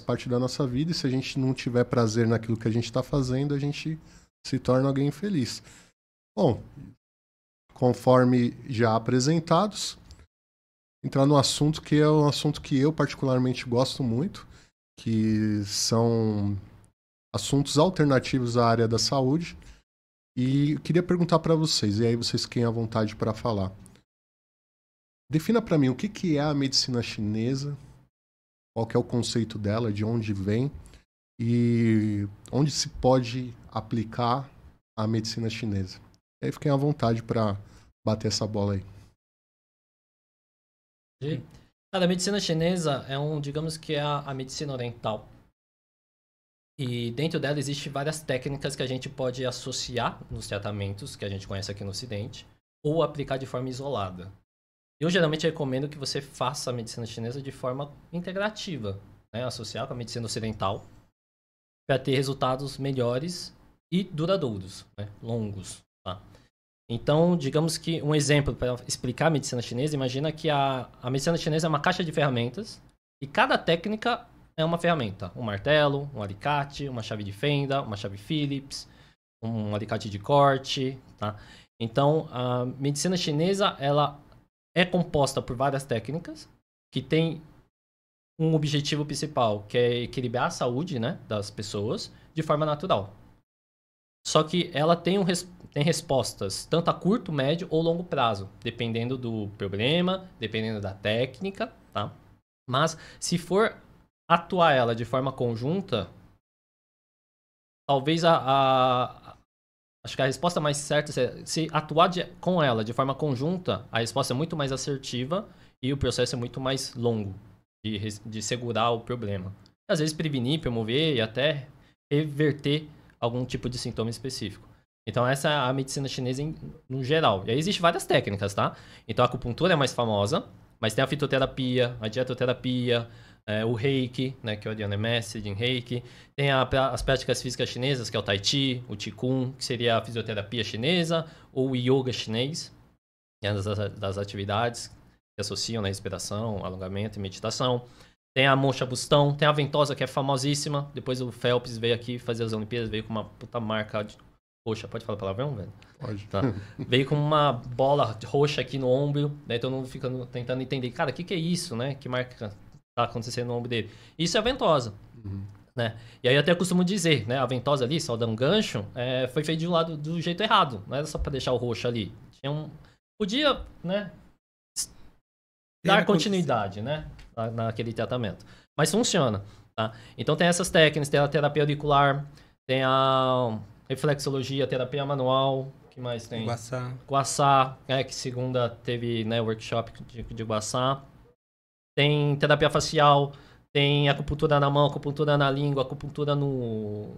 parte da nossa vida, e se a gente não tiver prazer naquilo que a gente está fazendo, a gente se torna alguém infeliz. Bom, conforme já apresentados, entrar no assunto que é um assunto que eu particularmente gosto muito, que são assuntos alternativos à área da saúde. E eu queria perguntar para vocês, e aí vocês fiquem à vontade para falar. Defina para mim o que é a medicina chinesa, qual que é o conceito dela, de onde vem e onde se pode aplicar a medicina chinesa. E aí fiquem à vontade para bater essa bola aí. Cara, a medicina chinesa digamos que é a medicina oriental. E dentro dela existe várias técnicas que a gente pode associar nos tratamentos que a gente conhece aqui no Ocidente, ou aplicar de forma isolada. Eu geralmente recomendo que você faça a medicina chinesa de forma integrativa, né? Associar com a medicina ocidental, para ter resultados melhores e duradouros, né? Longos. Tá? Então, digamos que um exemplo para explicar a medicina chinesa, imagina que a medicina chinesa é uma caixa de ferramentas e cada técnica é uma ferramenta. Um martelo, um alicate, uma chave de fenda, uma chave Phillips, um alicate de corte. Tá? Então, a medicina chinesa ela é composta por várias técnicas que tem um objetivo principal, que é equilibrar a saúde, né, das pessoas de forma natural. Só que ela tem respostas tanto a curto, médio ou longo prazo, dependendo do problema, dependendo da técnica, tá? Mas se for atuar ela de forma conjunta, talvez acho que a resposta mais certa é se atuar com ela de forma conjunta, a resposta é muito mais assertiva e o processo é muito mais longo de segurar o problema. Às vezes prevenir, promover e até reverter algum tipo de sintoma específico. Então essa é a medicina chinesa no geral. E aí existem várias técnicas, tá? Então a acupuntura é a mais famosa, mas tem a fitoterapia, a dietoterapia, o reiki, né, que é o Diana Message, reiki. Tem as práticas físicas chinesas, que é o tai chi, o qigong, que seria a fisioterapia chinesa, ou o yoga chinês, que é das atividades que associam na respiração, alongamento e meditação. Tem a Moncha Bustão, tem a Ventosa, que é famosíssima. Depois o Phelps veio aqui fazer as Olimpíadas, veio com uma puta marca roxa. Pode falar palavrão, velho? Pode. Tá. Veio com uma bola roxa aqui no ombro, daí todo mundo fica tentando entender, cara, o que é isso, né? Que marca tá acontecendo no ombro dele? Isso é a Ventosa. Né? E aí eu até costumo dizer, né? A Ventosa ali, só dá um gancho, foi feito de um lado do jeito errado. Não era só pra deixar o roxo ali. Podia, né? Dar continuidade, né? Naquele tratamento. Mas funciona, tá? Então tem essas técnicas, tem a terapia auricular, tem a reflexologia, terapia manual, que mais tem? Guaçá, que segunda teve, né, workshop de Guaçá. Tem terapia facial, tem acupuntura na mão, acupuntura na língua, acupuntura no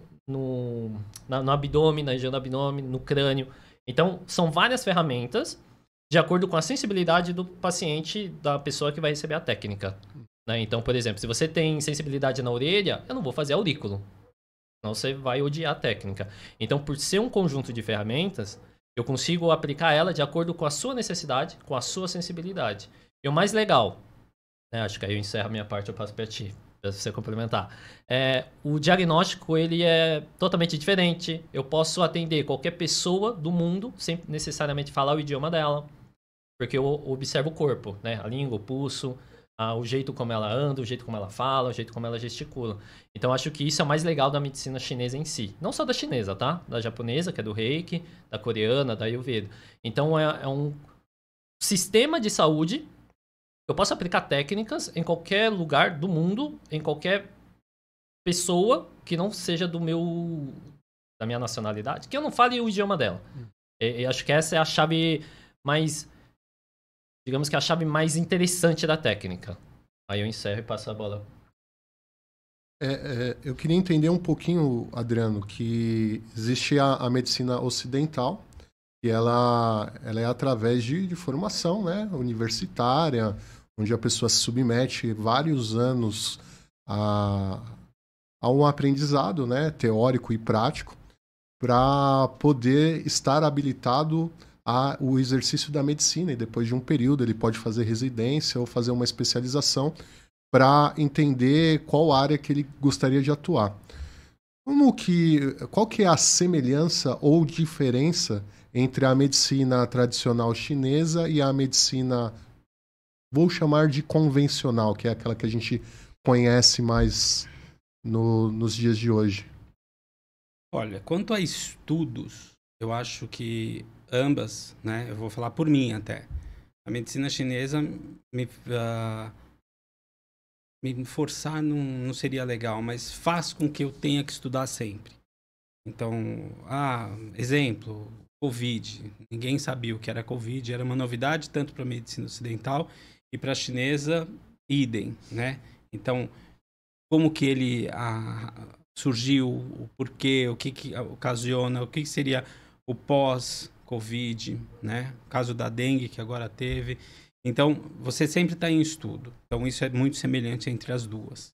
abdômen, na região do abdômen, no crânio. Então, são várias ferramentas de acordo com a sensibilidade do paciente, da pessoa que vai receber a técnica. Né? Então, por exemplo, se você tem sensibilidade na orelha, eu não vou fazer aurículo. Senão você vai odiar a técnica. Então, por ser um conjunto de ferramentas, eu consigo aplicar ela de acordo com a sua necessidade, com a sua sensibilidade. E o mais legal, né, acho que aí eu encerro a minha parte, eu passo para ti, para você complementar. O diagnóstico, ele é totalmente diferente. Eu posso atender qualquer pessoa do mundo, sem necessariamente falar o idioma dela, porque eu observo o corpo, né? A língua, o pulso, o jeito como ela anda, o jeito como ela fala, o jeito como ela gesticula. Então, acho que isso é o mais legal da medicina chinesa em si. Não só da chinesa, tá? Da japonesa, que é do Reiki, da coreana, da Ayurveda. Então, é um sistema de saúde. Eu posso aplicar técnicas em qualquer lugar do mundo, em qualquer pessoa que não seja da minha nacionalidade, que eu não fale o idioma dela. E acho que essa é a chave mais... Digamos que é a chave mais interessante da técnica. Aí eu encerro e passo a bola. Eu queria entender um pouquinho, Adriano, que existe a medicina ocidental, e ela é através de formação, né, universitária, onde a pessoa se submete vários anos a um aprendizado, né, teórico e prático, para poder estar habilitado o exercício da medicina, e depois de um período ele pode fazer residência ou fazer uma especialização para entender qual área que ele gostaria de atuar. Qual que é a semelhança ou diferença entre a medicina tradicional chinesa e a medicina, vou chamar de convencional, que é aquela que a gente conhece mais nos dias de hoje? Olha, quanto a estudos, eu acho que ambas, né? Eu vou falar por mim até. A medicina chinesa me forçar não seria legal, mas faz com que eu tenha que estudar sempre. Então, exemplo, Covid. Ninguém sabia o que era Covid, era uma novidade tanto para a medicina ocidental e para a chinesa, idem, né? Então, como que ele surgiu, o porquê, o que ocasiona, o que seria o pós-Covid, né? O caso da dengue que agora teve. Então, você sempre está em estudo. Então, isso é muito semelhante entre as duas,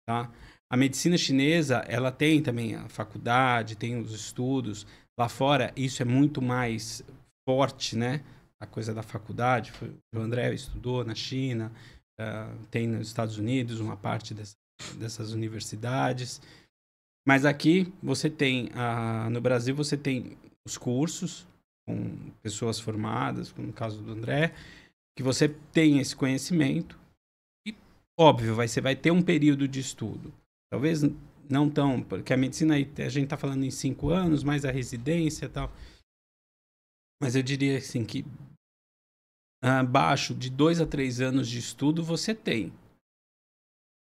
tá? A medicina chinesa, ela tem também a faculdade, tem os estudos. Lá fora, isso é muito mais forte, né? A coisa da faculdade. O André estudou na China, tem nos Estados Unidos uma parte dessas universidades. Mas aqui, você tem, no Brasil, você tem os cursos com pessoas formadas, como no caso do André, que você tem esse conhecimento e, óbvio, você vai ter um período de estudo. Talvez não tão, porque a medicina, a gente está falando em 5 anos, mais a residência e tal. Mas eu diria assim que abaixo de 2 a 3 anos de estudo você tem.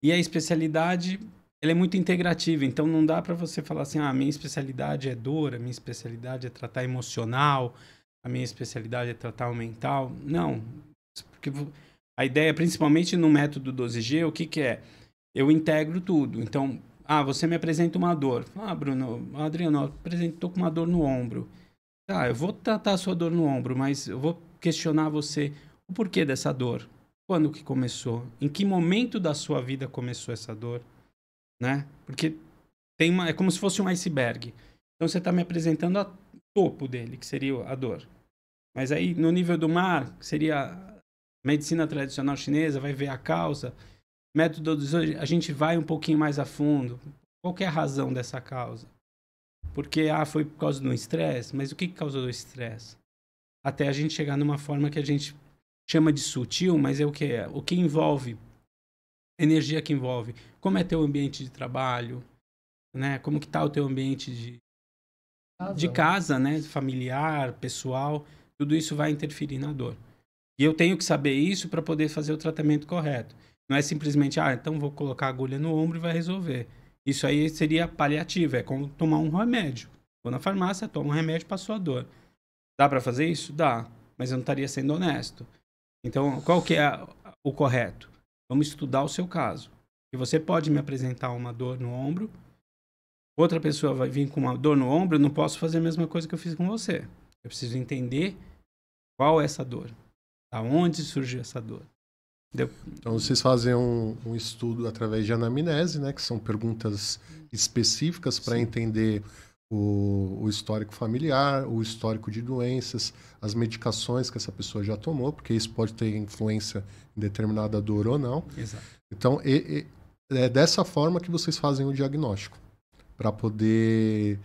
E a especialidade, ela é muito integrativa, então não dá para você falar assim, a minha especialidade é dor, a minha especialidade é tratar emocional, a minha especialidade é tratar o mental. Não, porque a ideia, principalmente no método 12G, o que é? Eu integro tudo. Então, você me apresenta uma dor. Bruno, Adriano, estou com uma dor no ombro. Eu vou tratar a sua dor no ombro, mas eu vou questionar você o porquê dessa dor. Quando que começou? Em que momento da sua vida começou essa dor? Né? Porque é como se fosse um iceberg. Então, você está me apresentando o topo dele, que seria a dor. Mas aí, no nível do mar, que seria a medicina tradicional chinesa, vai ver a causa. Método 12G, a gente vai um pouquinho mais a fundo. Qual que é a razão dessa causa? Porque, foi por causa do estresse, mas o que causou o estresse? Até a gente chegar numa forma que a gente chama de sutil, mas é o que é? O que envolve, energia que envolve. Como é teu ambiente de trabalho, né? Como que tá o teu ambiente de casa, né? Familiar, pessoal. Tudo isso vai interferir na dor. E eu tenho que saber isso para poder fazer o tratamento correto. Não é simplesmente, então vou colocar a agulha no ombro e vai resolver. Isso aí seria paliativo, é como tomar um remédio. Vou na farmácia, tomo um remédio, passou a dor. Dá para fazer isso? Dá, mas eu não estaria sendo honesto. Então, qual que é o correto? Vamos estudar o seu caso. E você pode me apresentar uma dor no ombro, outra pessoa vai vir com uma dor no ombro, eu não posso fazer a mesma coisa que eu fiz com você. Eu preciso entender qual é essa dor. Aonde surgiu essa dor? Entendeu? Então, vocês fazem um estudo através de anamnese, né? Que são perguntas específicas para entender o histórico familiar, o histórico de doenças, as medicações que essa pessoa já tomou, porque isso pode ter influência em determinada dor ou não. Exato. Então, é dessa forma que vocês fazem o diagnóstico, para poder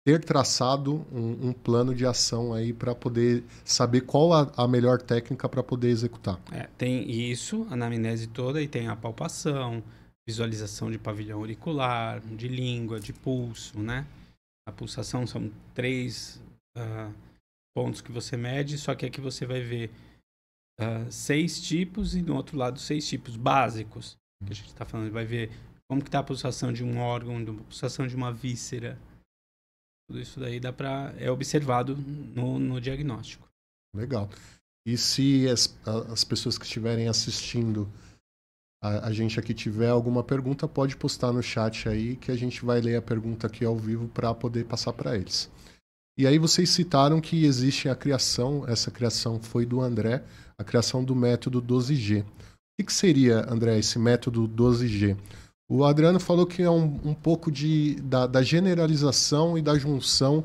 ter traçado um plano de ação aí para poder saber qual a melhor técnica para poder executar. Tem isso, a anamnese toda, e tem a palpação, visualização de pavilhão auricular, de língua, de pulso, né? A pulsação são 3 pontos que você mede, só que aqui você vai ver 6 tipos e no outro lado 6 tipos básicos. Que a gente está falando, vai ver como que está a pulsação de um órgão, a pulsação de uma víscera. Tudo isso daí é observado no diagnóstico. Legal. E se as pessoas que estiverem assistindo a gente aqui tiver alguma pergunta, pode postar no chat aí que a gente vai ler a pergunta aqui ao vivo para poder passar para eles. E aí vocês citaram que existe a criação, essa criação foi do André, a criação do método 12G. O que seria, André, esse método 12G? O Adriano falou que é um pouco da generalização e da junção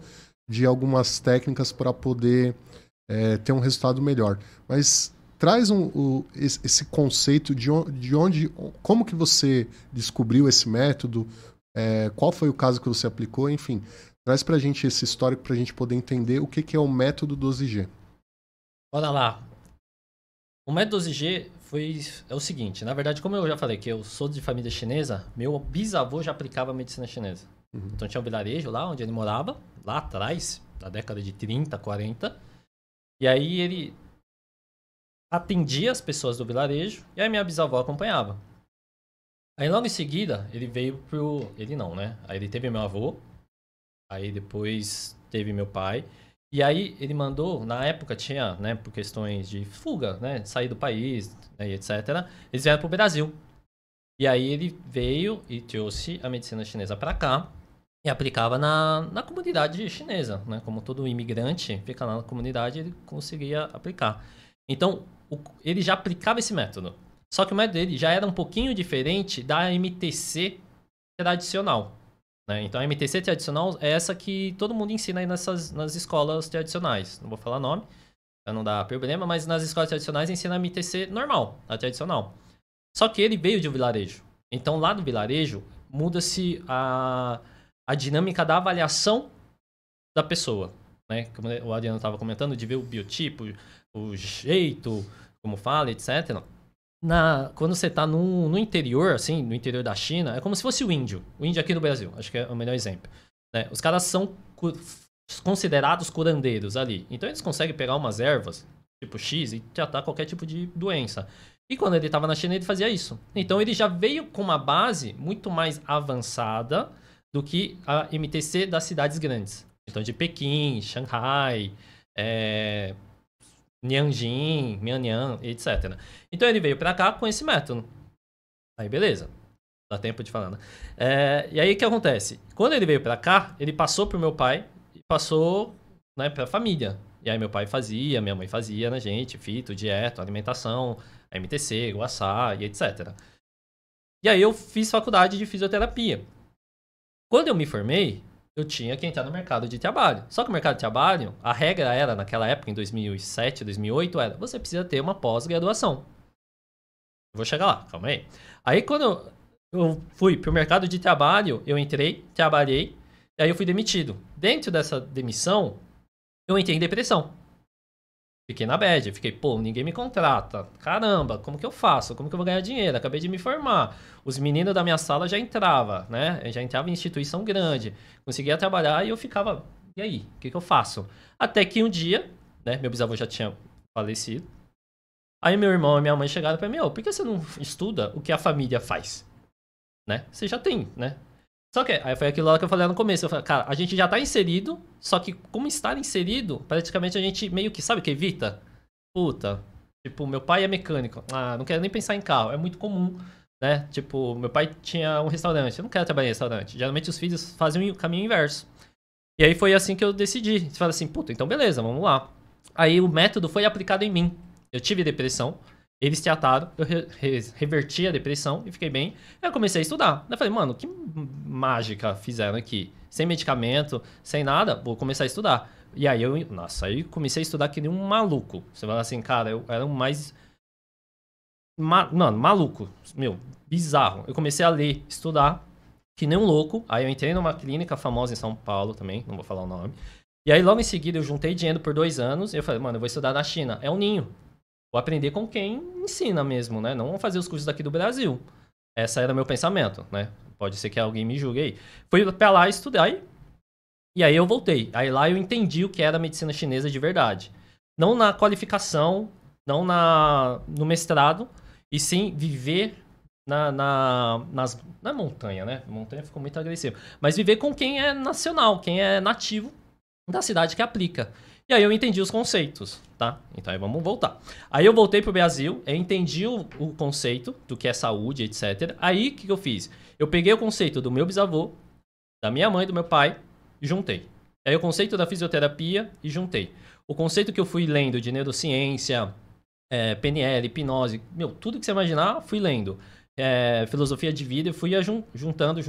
de algumas técnicas para poder ter um resultado melhor. Mas traz esse conceito de onde, como que você descobriu esse método, qual foi o caso que você aplicou, enfim. Traz pra gente esse histórico pra gente poder entender o que é o método 12G. Bora lá. O método 12G é o seguinte, na verdade, como eu já falei que eu sou de família chinesa, meu bisavô já aplicava medicina chinesa. Então tinha um vilarejo lá onde ele morava, lá atrás, na década de 30, 40. E aí ele atendia as pessoas do vilarejo e aí minha bisavó acompanhava. Aí logo em seguida ele veio pro... Ele não, né? Aí ele teve meu avô, aí depois teve meu pai. E aí ele mandou, na época tinha, né, por questões de fuga, né, sair do país, né, e etc. Eles vieram pro Brasil. E aí ele veio e trouxe a medicina chinesa para cá e aplicava na comunidade chinesa, né? Como todo imigrante fica lá na comunidade, ele conseguia aplicar. Então, ele já aplicava esse método. Só que o método dele já era um pouquinho diferente da MTC tradicional. Né? Então, a MTC tradicional é essa que todo mundo ensina aí nas escolas tradicionais. Não vou falar nome, para não dar problema, mas nas escolas tradicionais ensina a MTC normal, a tradicional. Só que ele veio de um vilarejo. Então, lá do vilarejo, muda-se a dinâmica da avaliação da pessoa. Né? Como o Adriano estava comentando, de ver o biotipo, o jeito, como fala, etc. Quando você está no interior, assim, no interior da China, é como se fosse o índio. O índio aqui no Brasil, acho que é o melhor exemplo. Né? Os caras são considerados curandeiros ali. Então, eles conseguem pegar umas ervas, tipo X, e tratar qualquer tipo de doença. E quando ele estava na China, ele fazia isso. Então, ele já veio com uma base muito mais avançada do que a MTC das cidades grandes. Então, de Pequim, Xangai, Nianjin, Mianyang, etc. Então, ele veio pra cá com esse método. Aí, beleza. Dá tempo de falar, né? E aí, o que acontece? Quando ele veio pra cá, ele passou pro meu pai e passou, né, pra família. E aí, meu pai fazia, minha mãe fazia na gente, fito, dieta, alimentação, MTC, Guaçá e etc. E aí, eu fiz faculdade de fisioterapia. Quando eu me formei, eu tinha que entrar no mercado de trabalho. Só que o mercado de trabalho, a regra era, naquela época, em 2007, 2008, era você precisa ter uma pós-graduação. Eu vou chegar lá, calma aí. Aí, quando eu fui pro mercado de trabalho, eu entrei, trabalhei, e aí eu fui demitido. Dentro dessa demissão, eu entrei em depressão. Fiquei na bad, fiquei, ninguém me contrata. Caramba, como que eu faço? Como que eu vou ganhar dinheiro? Acabei de me formar. Os meninos da minha sala já entravam, né? Já entrava em instituição grande. Conseguia trabalhar e eu ficava, e aí? O que eu faço? Até que um dia, né? Meu bisavô já tinha falecido. Aí meu irmão e minha mãe chegaram pra mim, por que você não estuda o que a família faz? Né? Você já tem, né? Só que, aí foi aquilo lá que eu falei no começo, eu falei, cara, a gente já tá inserido, só que como estar inserido, praticamente a gente meio que, sabe o que evita? Puta, tipo, meu pai é mecânico, não quero nem pensar em carro, é muito comum, né? Tipo, meu pai tinha um restaurante, eu não quero trabalhar em restaurante, geralmente os filhos fazem o caminho inverso. E aí foi assim que eu decidi, você fala assim, puta, então beleza, vamos lá. Aí o método foi aplicado em mim, eu tive depressão, eles trataram, eu reverti a depressão e fiquei bem. Aí eu comecei a estudar. Eu falei, mano, que mágica fizeram aqui? Sem medicamento, sem nada, vou começar a estudar. E aí aí comecei a estudar que nem um maluco. Você fala assim, cara, eu era um mais... Mano, maluco. Meu, bizarro. Eu comecei a ler, estudar, que nem um louco. Aí eu entrei numa clínica famosa em São Paulo também, não vou falar o nome. E aí logo em seguida eu juntei dinheiro por 2 anos. E eu falei, mano, eu vou estudar na China. É um ninho. Vou aprender com quem ensina mesmo, né? Não vou fazer os cursos daqui do Brasil. Esse era o meu pensamento, né? Pode ser que alguém me julgue aí. Fui pra lá estudar e aí eu voltei. Aí lá eu entendi o que era a medicina chinesa de verdade. Não na qualificação, não no mestrado, e sim viver na montanha, né? A montanha ficou muito agressiva. Mas viver com quem é nacional, quem é nativo da cidade que aplica. E aí eu entendi os conceitos, tá? Então aí vamos voltar. Aí eu voltei pro Brasil, eu entendi o conceito do que é saúde, etc. Aí o que eu fiz? Eu peguei o conceito do meu bisavô, da minha mãe, do meu pai, e juntei. Aí o conceito da fisioterapia e juntei. O conceito que eu fui lendo de neurociência, PNL, hipnose, tudo que você imaginar, fui lendo. Filosofia de vida, eu fui juntando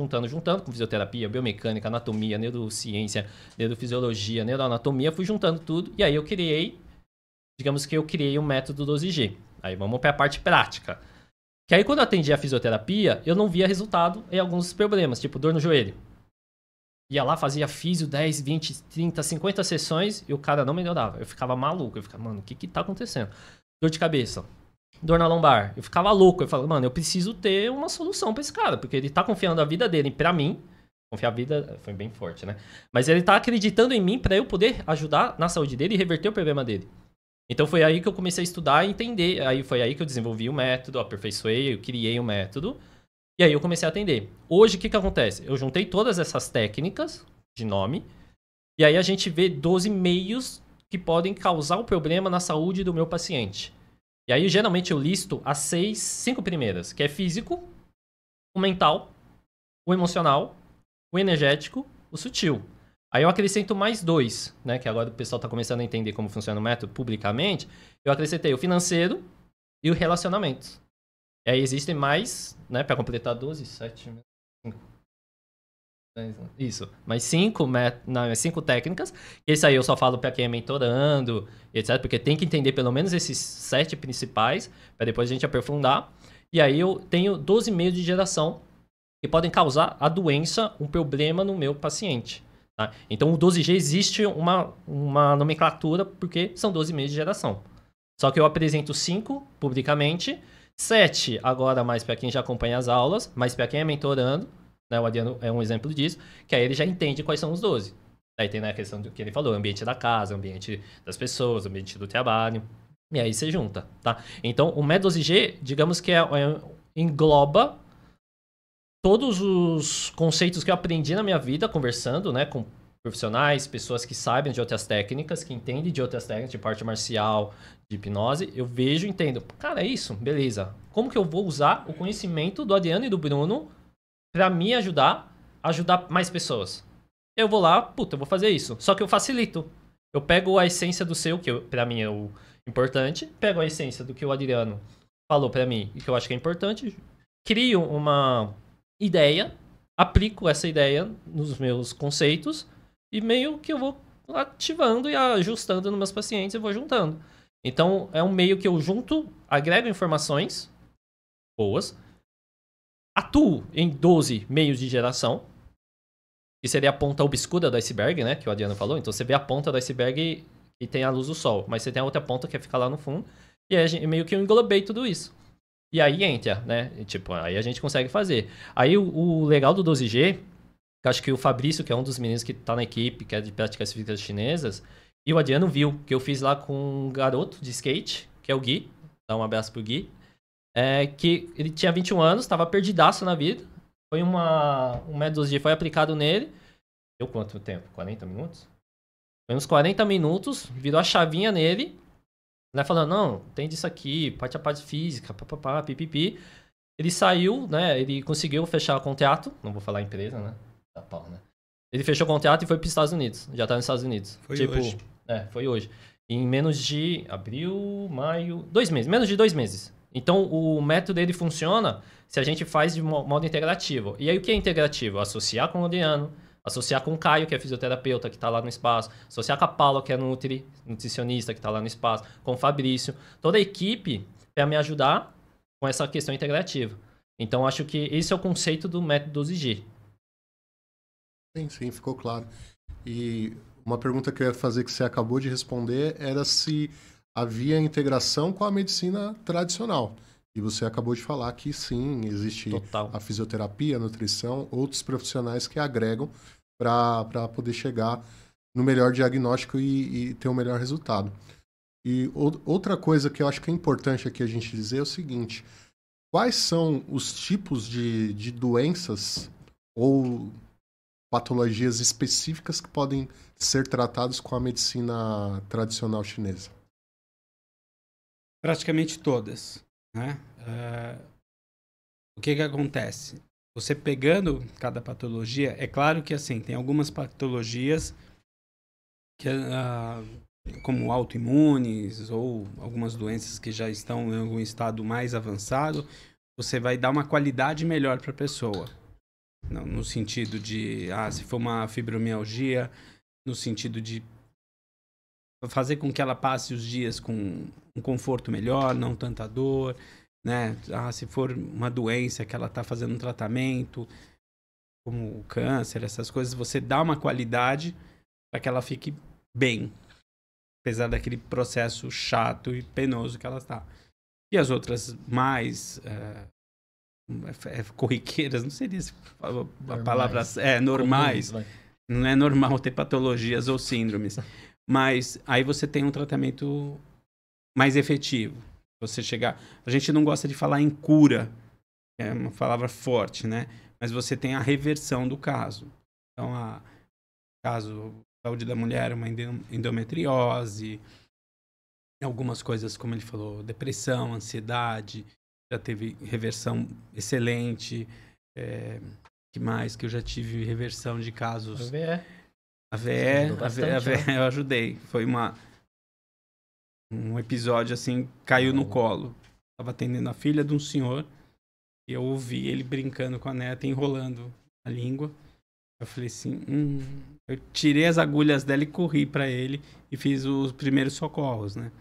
com fisioterapia, biomecânica, anatomia, neurociência, neurofisiologia, neuroanatomia, fui juntando tudo, e aí eu criei digamos que eu criei um método 12G. Aí vamos para a parte prática. Que aí quando eu atendi a fisioterapia, eu não via resultado em alguns problemas, tipo dor no joelho. Ia lá, fazia físio 10, 20, 30, 50 sessões e o cara não melhorava. Eu ficava maluco. Eu ficava, mano, o que tá acontecendo? Dor de cabeça, dor na lombar. Eu ficava louco. Eu falava, mano, eu preciso ter uma solução pra esse cara, porque ele tá confiando a vida dele pra mim. Confiar a vida foi bem forte, né? Mas ele tá acreditando em mim pra eu poder ajudar na saúde dele e reverter o problema dele. Então foi aí que eu comecei a estudar e entender. Aí foi aí que eu desenvolvi o método, aperfeiçoei, eu criei o método. E aí eu comecei a atender. Hoje, o que acontece? Eu juntei todas essas técnicas de nome, e aí a gente vê 12 meios que podem causar o problema na saúde do meu paciente. E aí, geralmente, eu listo as 5 primeiras, que é físico, o mental, o emocional, o energético, o sutil. Aí eu acrescento mais 2, né? Que agora o pessoal está começando a entender como funciona o método publicamente. Eu acrescentei o financeiro e o relacionamento. E aí existem mais, né, para completar 12, 7, 5. Isso, mais 5 técnicas. Esse aí eu só falo para quem é mentorando, etc. Porque tem que entender pelo menos esses 7 principais, para depois a gente aprofundar. E aí eu tenho 12 meios de geração que podem causar a doença, um problema no meu paciente. Tá? Então o 12G existe uma nomenclatura porque são 12 meios de geração. Só que eu apresento 5 publicamente, 7 agora mais para quem já acompanha as aulas, mas para quem é mentorando, né, o Adriano é um exemplo disso, que aí ele já entende quais são os 12. Aí tem a questão do que ele falou, ambiente da casa, ambiente das pessoas, ambiente do trabalho, e aí você junta, tá? Então o método 12G, digamos que engloba todos os conceitos que eu aprendi na minha vida, conversando, né, com profissionais, pessoas que sabem de outras técnicas, que entendem de outras técnicas, de arte marcial, de hipnose, eu vejo e entendo. Cara, é isso, beleza. Como que eu vou usar o conhecimento do Adriano e do Bruno pra me ajudar a ajudar mais pessoas? Eu vou lá, eu vou fazer isso. Só que eu facilito. Eu pego a essência do seu, que pra mim é o importante, pego a essência do que o Adriano falou pra mim e que eu acho que é importante, crio uma ideia, aplico essa ideia nos meus conceitos e meio que eu vou ativando e ajustando nos meus pacientes e vou juntando. Então, é um meio que eu junto, agrego informações boas, atuo em 12 meios de geração, que seria a ponta obscura do iceberg, né, que o Adriano falou. Então, você vê a ponta do iceberg e tem a luz do sol, mas você tem a outra ponta que fica lá no fundo, e aí meio que eu englobei tudo isso. E aí entra, né, tipo, aí a gente consegue fazer. Aí o legal do 12G, que acho que o Fabrício, que é um dos meninos que tá na equipe, que é de práticas físicas chinesas, e o Adriano viu, que eu fiz lá com um garoto de skate, que é o Gui, dá um abraço pro Gui, que ele tinha 21 anos, tava perdidaço na vida, foi um método 12G foi aplicado nele, deu quanto tempo? 40 minutos? Foi uns 40 minutos, virou a chavinha nele, né, falando, não, tem disso aqui, parte a parte física, papapá, pipipi. Ele saiu, né, ele conseguiu fechar o contrato, não vou falar a empresa, né, da pau, né. Ele fechou o contrato e foi para os Estados Unidos, já tá nos Estados Unidos. Foi hoje. Foi hoje. Em menos de abril, maio, 2 meses, menos de 2 meses. Então, o método dele funciona se a gente faz de modo integrativo. E aí, o que é integrativo? Associar com o Adriano, associar com o Caio, que é fisioterapeuta, que está lá no espaço, associar com a Paula, que é nutricionista, que está lá no espaço, com o Fabrício. Toda a equipe para me ajudar com essa questão integrativa. Então, acho que esse é o conceito do método 12G. Sim, ficou claro. E uma pergunta que eu ia fazer que você acabou de responder era se havia integração com a medicina tradicional. E você acabou de falar que sim, existe Total. A fisioterapia, a nutrição, outros profissionais que agregam para poder chegar no melhor diagnóstico e ter o melhor resultado. E outra coisa que eu acho que é importante aqui a gente dizer é o seguinte: quais são os tipos de doenças ou patologias específicas que podem ser tratados com a medicina tradicional chinesa? Praticamente todas, né? O que acontece? Você pegando cada patologia, é claro que assim, tem algumas patologias que, como autoimunes ou algumas doenças que já estão em algum estado mais avançado, você vai dar uma qualidade melhor para a pessoa. No sentido de, se for uma fibromialgia, no sentido de fazer com que ela passe os dias com um conforto melhor, não tanta dor, né? Se for uma doença que ela está fazendo um tratamento, como o câncer, essas coisas, você dá uma qualidade para que ela fique bem, apesar daquele processo chato e penoso que ela está. E as outras mais corriqueiras, não seria a palavra normais. Comuns, não é normal ter patologias ou síndromes, mas aí você tem um tratamento mais efetivo. Você chegar, a gente não gosta de falar em cura, é uma palavra forte, né? Mas você tem a reversão do caso. Então, caso saúde da mulher, uma endometriose, algumas coisas, como ele falou, depressão, ansiedade, já teve reversão excelente. Que mais? Que eu já tive reversão de casos. A VE eu ajudei. Foi um episódio assim, caiu no colo. Tava atendendo a filha de um senhor e eu ouvi ele brincando com a neta, enrolando a língua. Eu falei assim, eu tirei as agulhas dela e corri para ele e fiz os primeiros socorros, né?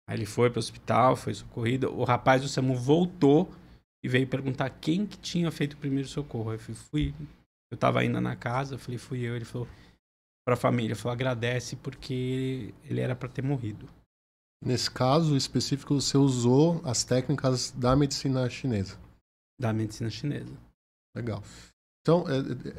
Aí ele foi pro hospital, foi socorrido. O rapaz do SAMU voltou e veio perguntar quem que tinha feito o primeiro socorro. Eu fui. Eu tava ainda na casa, eu falei, fui eu. Ele falou pra família, falou, agradece porque ele era para ter morrido. Nesse caso específico, você usou as técnicas da medicina chinesa. Da medicina chinesa. Legal. Então,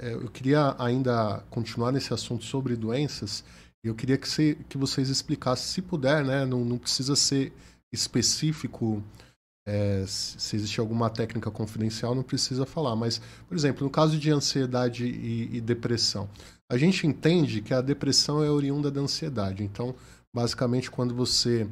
eu queria ainda continuar nesse assunto sobre doenças. Eu queria que vocês explicassem, se puder, né? Não precisa ser específico, se existe alguma técnica confidencial, não precisa falar. Mas, por exemplo, no caso de ansiedade e depressão, a gente entende que a depressão é oriunda da ansiedade. Então, basicamente, quando você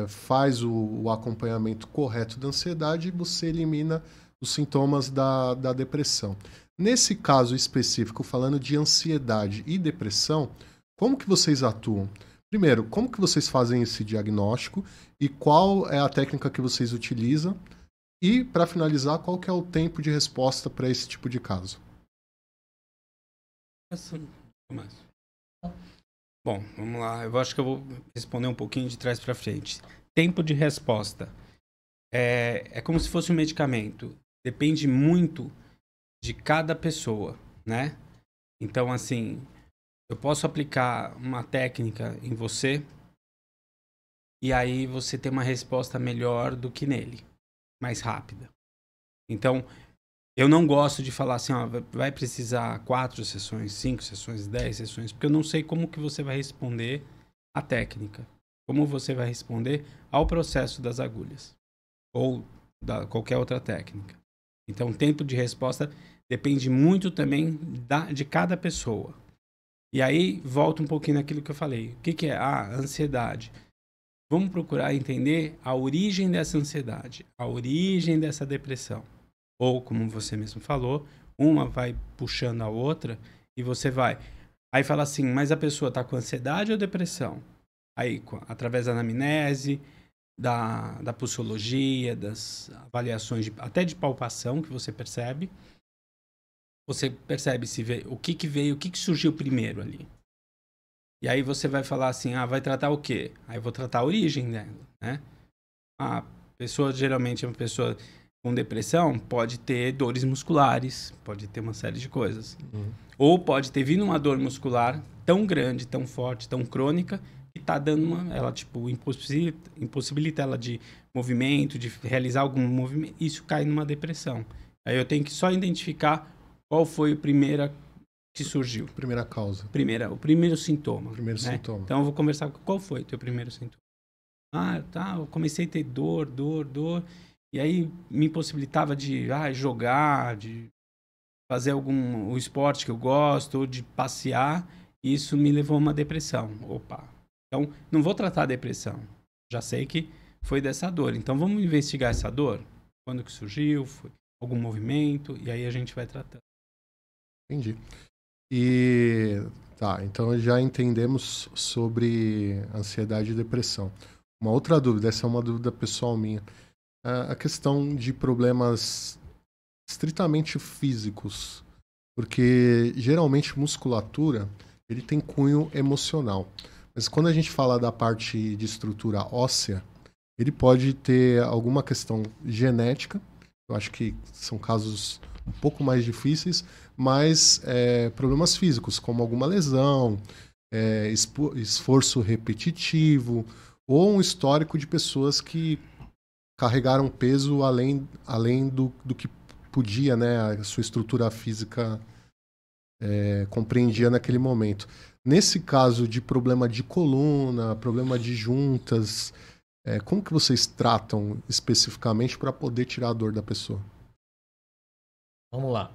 faz o acompanhamento correto da ansiedade, você elimina os sintomas da depressão. Nesse caso específico, falando de ansiedade e depressão, como que vocês atuam? Primeiro, como que vocês fazem esse diagnóstico e qual é a técnica que vocês utilizam? E, para finalizar, qual que é o tempo de resposta para esse tipo de caso? Bom, vamos lá. Eu acho que eu vou responder um pouquinho de trás para frente. Tempo de resposta. É como se fosse um medicamento. Depende muito de cada pessoa, né? Então, assim, eu posso aplicar uma técnica em você e aí você tem uma resposta melhor do que nele, mais rápida. Então, eu não gosto de falar assim, ó, vai precisar 4 sessões, 5 sessões, 10 sessões, porque eu não sei como que você vai responder à técnica, como você vai responder ao processo das agulhas ou qualquer outra técnica. Então, o tempo de resposta depende muito também de cada pessoa. E aí, volta um pouquinho naquilo que eu falei. O que é a ansiedade? Vamos procurar entender a origem dessa ansiedade, a origem dessa depressão. Ou, como você mesmo falou, uma vai puxando a outra e você vai. Aí fala assim, mas a pessoa está com ansiedade ou depressão? Aí, através da anamnese, da pulsologia, das avaliações, até de palpação que você percebe se vê, o que veio, o que surgiu primeiro ali. E aí você vai falar assim, vai tratar o quê? Aí eu vou tratar a origem dela, né? A pessoa, geralmente, uma pessoa com depressão pode ter dores musculares, pode ter uma série de coisas. Ou pode ter vindo uma dor muscular tão grande, tão forte, tão crônica, que tá dando ela, tipo, impossibilita ela de movimento, de realizar algum movimento. Isso cai numa depressão. Aí eu tenho que só identificar qual foi a primeira que surgiu. Primeira causa. O primeiro sintoma. Primeiro sintoma. Então eu vou conversar com qual foi o teu primeiro sintoma. Eu comecei a ter dor. E aí me impossibilitava de jogar, de fazer o esporte que eu gosto, ou de passear. E isso me levou a uma depressão. Opa! Então, não vou tratar a depressão. Já sei que foi dessa dor. Então, vamos investigar essa dor? Quando que surgiu? Foi algum movimento? E aí a gente vai tratando. Entendi. Então já entendemos sobre ansiedade e depressão. Uma outra dúvida, essa é uma dúvida pessoal minha. A questão de problemas estritamente físicos, porque geralmente musculatura ele tem cunho emocional. Mas quando a gente fala da parte de estrutura óssea, ele pode ter alguma questão genética. Eu acho que são casos um pouco mais difíceis, mas problemas físicos, como alguma lesão, esforço repetitivo, ou um histórico de pessoas que carregaram peso além do que podia, né, a sua estrutura física compreendia naquele momento. Nesse caso de problema de coluna, problema de juntas, como que vocês tratam especificamente para poder tirar a dor da pessoa? Vamos lá.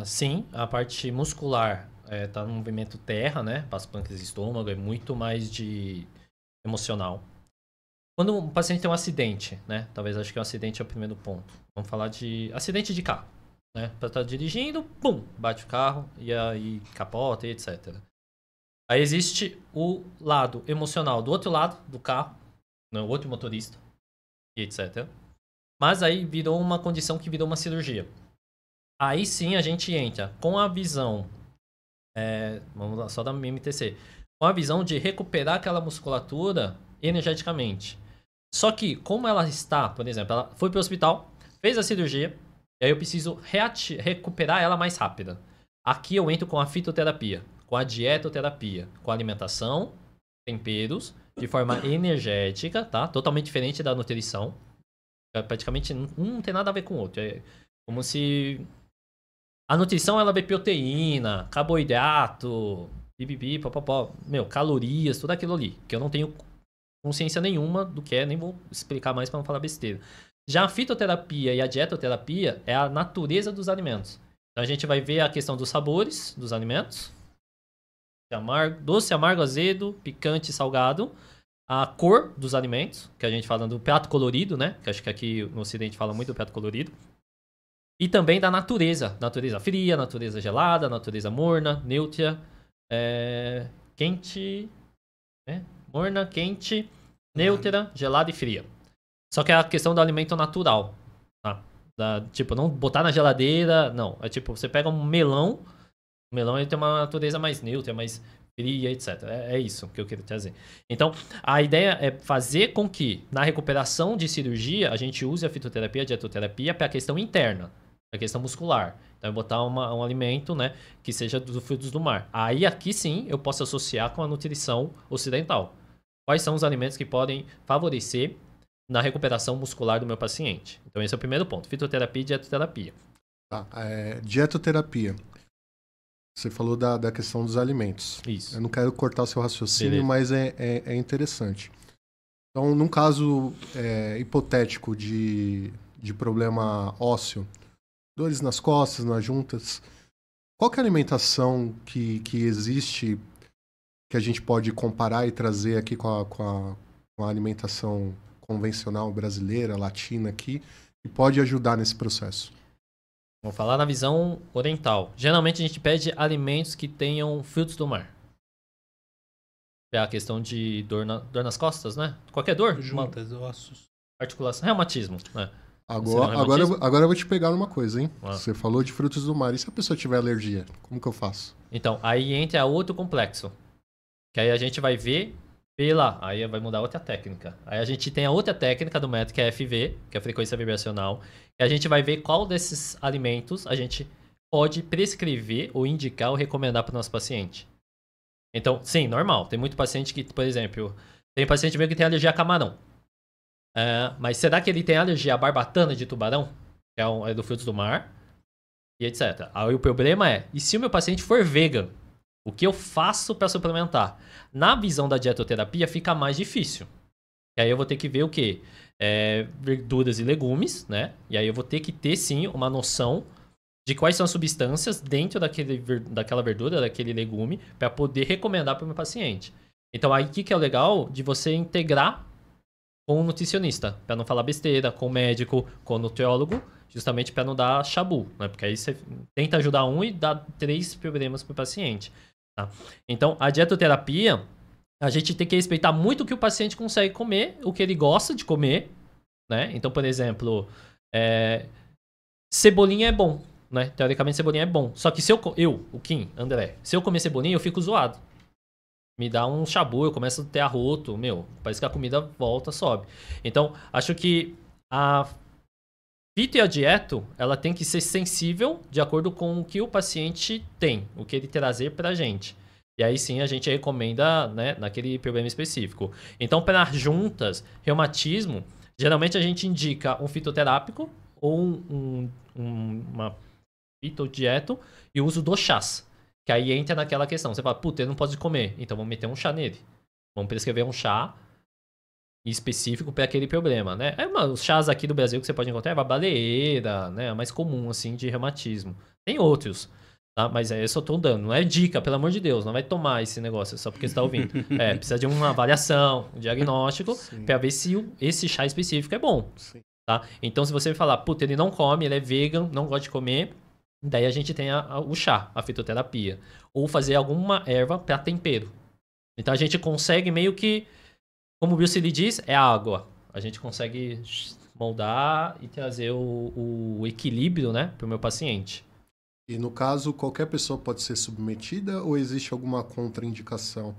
Sim, a parte muscular tá no movimento terra, né? Passo, pâncreas e estômago, é muito mais de emocional. Quando um paciente tem um acidente, né? Talvez acho que o acidente é o primeiro ponto. Vamos falar de acidente de carro, né? Para estar dirigindo, pum, bate o carro e aí capota e etc. Aí existe o lado emocional do outro lado do carro, né? O outro motorista e etc. Mas aí virou uma condição que virou uma cirurgia. Aí sim a gente entra com a visão, vamos lá, só da MTC, com a visão de recuperar aquela musculatura energeticamente. Só que, como ela está, por exemplo, ela foi para o hospital, fez a cirurgia, e aí eu preciso recuperar ela mais rápida. Aqui eu entro com a fitoterapia, com a dietoterapia, com a alimentação, temperos, de forma energética, tá? Totalmente diferente da nutrição. Praticamente não tem nada a ver com o outro. É como se a nutrição ela vê proteína, carboidrato, pipipi, popopó, calorias, tudo aquilo ali, que eu não tenho consciência nenhuma do que é, nem vou explicar mais para não falar besteira. Já a fitoterapia e a dietoterapia é a natureza dos alimentos. Então a gente vai ver a questão dos sabores dos alimentos, doce, amargo, azedo, picante, salgado, a cor dos alimentos, que a gente fala do prato colorido, né? Que acho que aqui no Ocidente fala muito do prato colorido. E também da natureza. Natureza fria, natureza gelada, natureza morna, neutra, quente, morna, quente, neutra, gelada e fria. Só que é a questão do alimento natural. Tá? Tipo, não botar na geladeira, não. É tipo, você pega um melão, o melão ele tem uma natureza mais neutra, mais fria, etc. É isso que eu quero trazer. Então, a ideia é fazer com que, na recuperação de cirurgia, a gente use a fitoterapia, a dietoterapia para a questão interna, para a questão muscular. Então, botar um alimento, né, que seja dos frutos do mar. Aí, aqui sim, eu posso associar com a nutrição ocidental. Quais são os alimentos que podem favorecer na recuperação muscular do meu paciente? Então, esse é o primeiro ponto. Fitoterapia e dietoterapia. Tá, dietoterapia. Você falou da questão dos alimentos. Isso. Eu não quero cortar o seu raciocínio, Beleza. mas é interessante. Então, num caso hipotético de problema ósseo, dores nas costas, nas juntas, qual que é a alimentação que existe que a gente pode comparar e trazer aqui com a alimentação convencional brasileira, latina aqui, que pode ajudar nesse processo? Vamos falar na visão oriental. Geralmente a gente pede alimentos que tenham frutos do mar. É a questão de dor nas costas, né? Qualquer dor. Juntas, ossos. Articulação. Reumatismo, né? Agora eu vou te pegar numa coisa, hein? Ah. Você falou de frutos do mar. E se a pessoa tiver alergia? Como que eu faço? Então, aí entra outro complexo. Que aí a gente vai ver aí vai mudar outra técnica. Aí a gente tem a outra técnica do método que é FV, que é a frequência vibracional. E a gente vai ver qual desses alimentos a gente pode prescrever ou indicar ou recomendar para o nosso paciente. Então, sim, normal. Tem muito paciente que, por exemplo, tem paciente meu que tem alergia a camarão. Mas será que ele tem alergia à barbatana de tubarão? Que é do frutos do mar. E etc. Aí o problema e se o meu paciente for vegan? O que eu faço para suplementar? Na visão da dietoterapia fica mais difícil. E aí eu vou ter que ver o quê? Verduras e legumes, né? E aí eu vou ter que ter, sim, uma noção de quais são as substâncias dentro daquela verdura, daquele legume, para poder recomendar para o meu paciente. Então aí o que é o legal de você integrar com o nutricionista, para não falar besteira, com o médico, com o nutriólogo, justamente para não dar chabu, né? Porque aí você tenta ajudar um e dá 3 problemas para o paciente. Tá? Então, a dietoterapia, a gente tem que respeitar muito o que o paciente consegue comer, o que ele gosta de comer, né? Então, por exemplo, cebolinha é bom, né? Teoricamente, cebolinha é bom. Só que se o Kim, André, se eu comer cebolinha, eu fico zoado. me dá um chabu, eu começo a ter arroto, parece que a comida volta, sobe. Então, acho que a fito e a dieto, ela tem que ser sensível de acordo com o que o paciente tem, o que ele trazer pra gente. E aí sim a gente recomenda, né, naquele problema específico. Então, para juntas, reumatismo, geralmente a gente indica um fitoterápico ou uma fitodieto e o uso dos chás. Que aí entra naquela questão. Você fala, puta, ele não pode comer. Então vamos meter um chá nele. Vamos prescrever um chá específico para aquele problema, né? Os chás aqui do Brasil que você pode encontrar é a baleeira, né? A mais comum, assim, de reumatismo. Tem outros, tá? Mas eu só tô dando. Não é dica, pelo amor de Deus. Não vai tomar esse negócio só porque você tá ouvindo. Precisa de uma avaliação, um diagnóstico, para ver se esse chá específico é bom. Sim. Tá? Então, se você falar, puta, ele não come, ele é vegan, não gosta de comer, daí a gente tem o chá, a fitoterapia. Ou fazer alguma erva para tempero. Então, a gente consegue meio que, como o Bruce Lee diz, é água. A gente consegue moldar e trazer o equilíbrio, né, para o meu paciente. E no caso, qualquer pessoa pode ser submetida ou existe alguma contraindicação?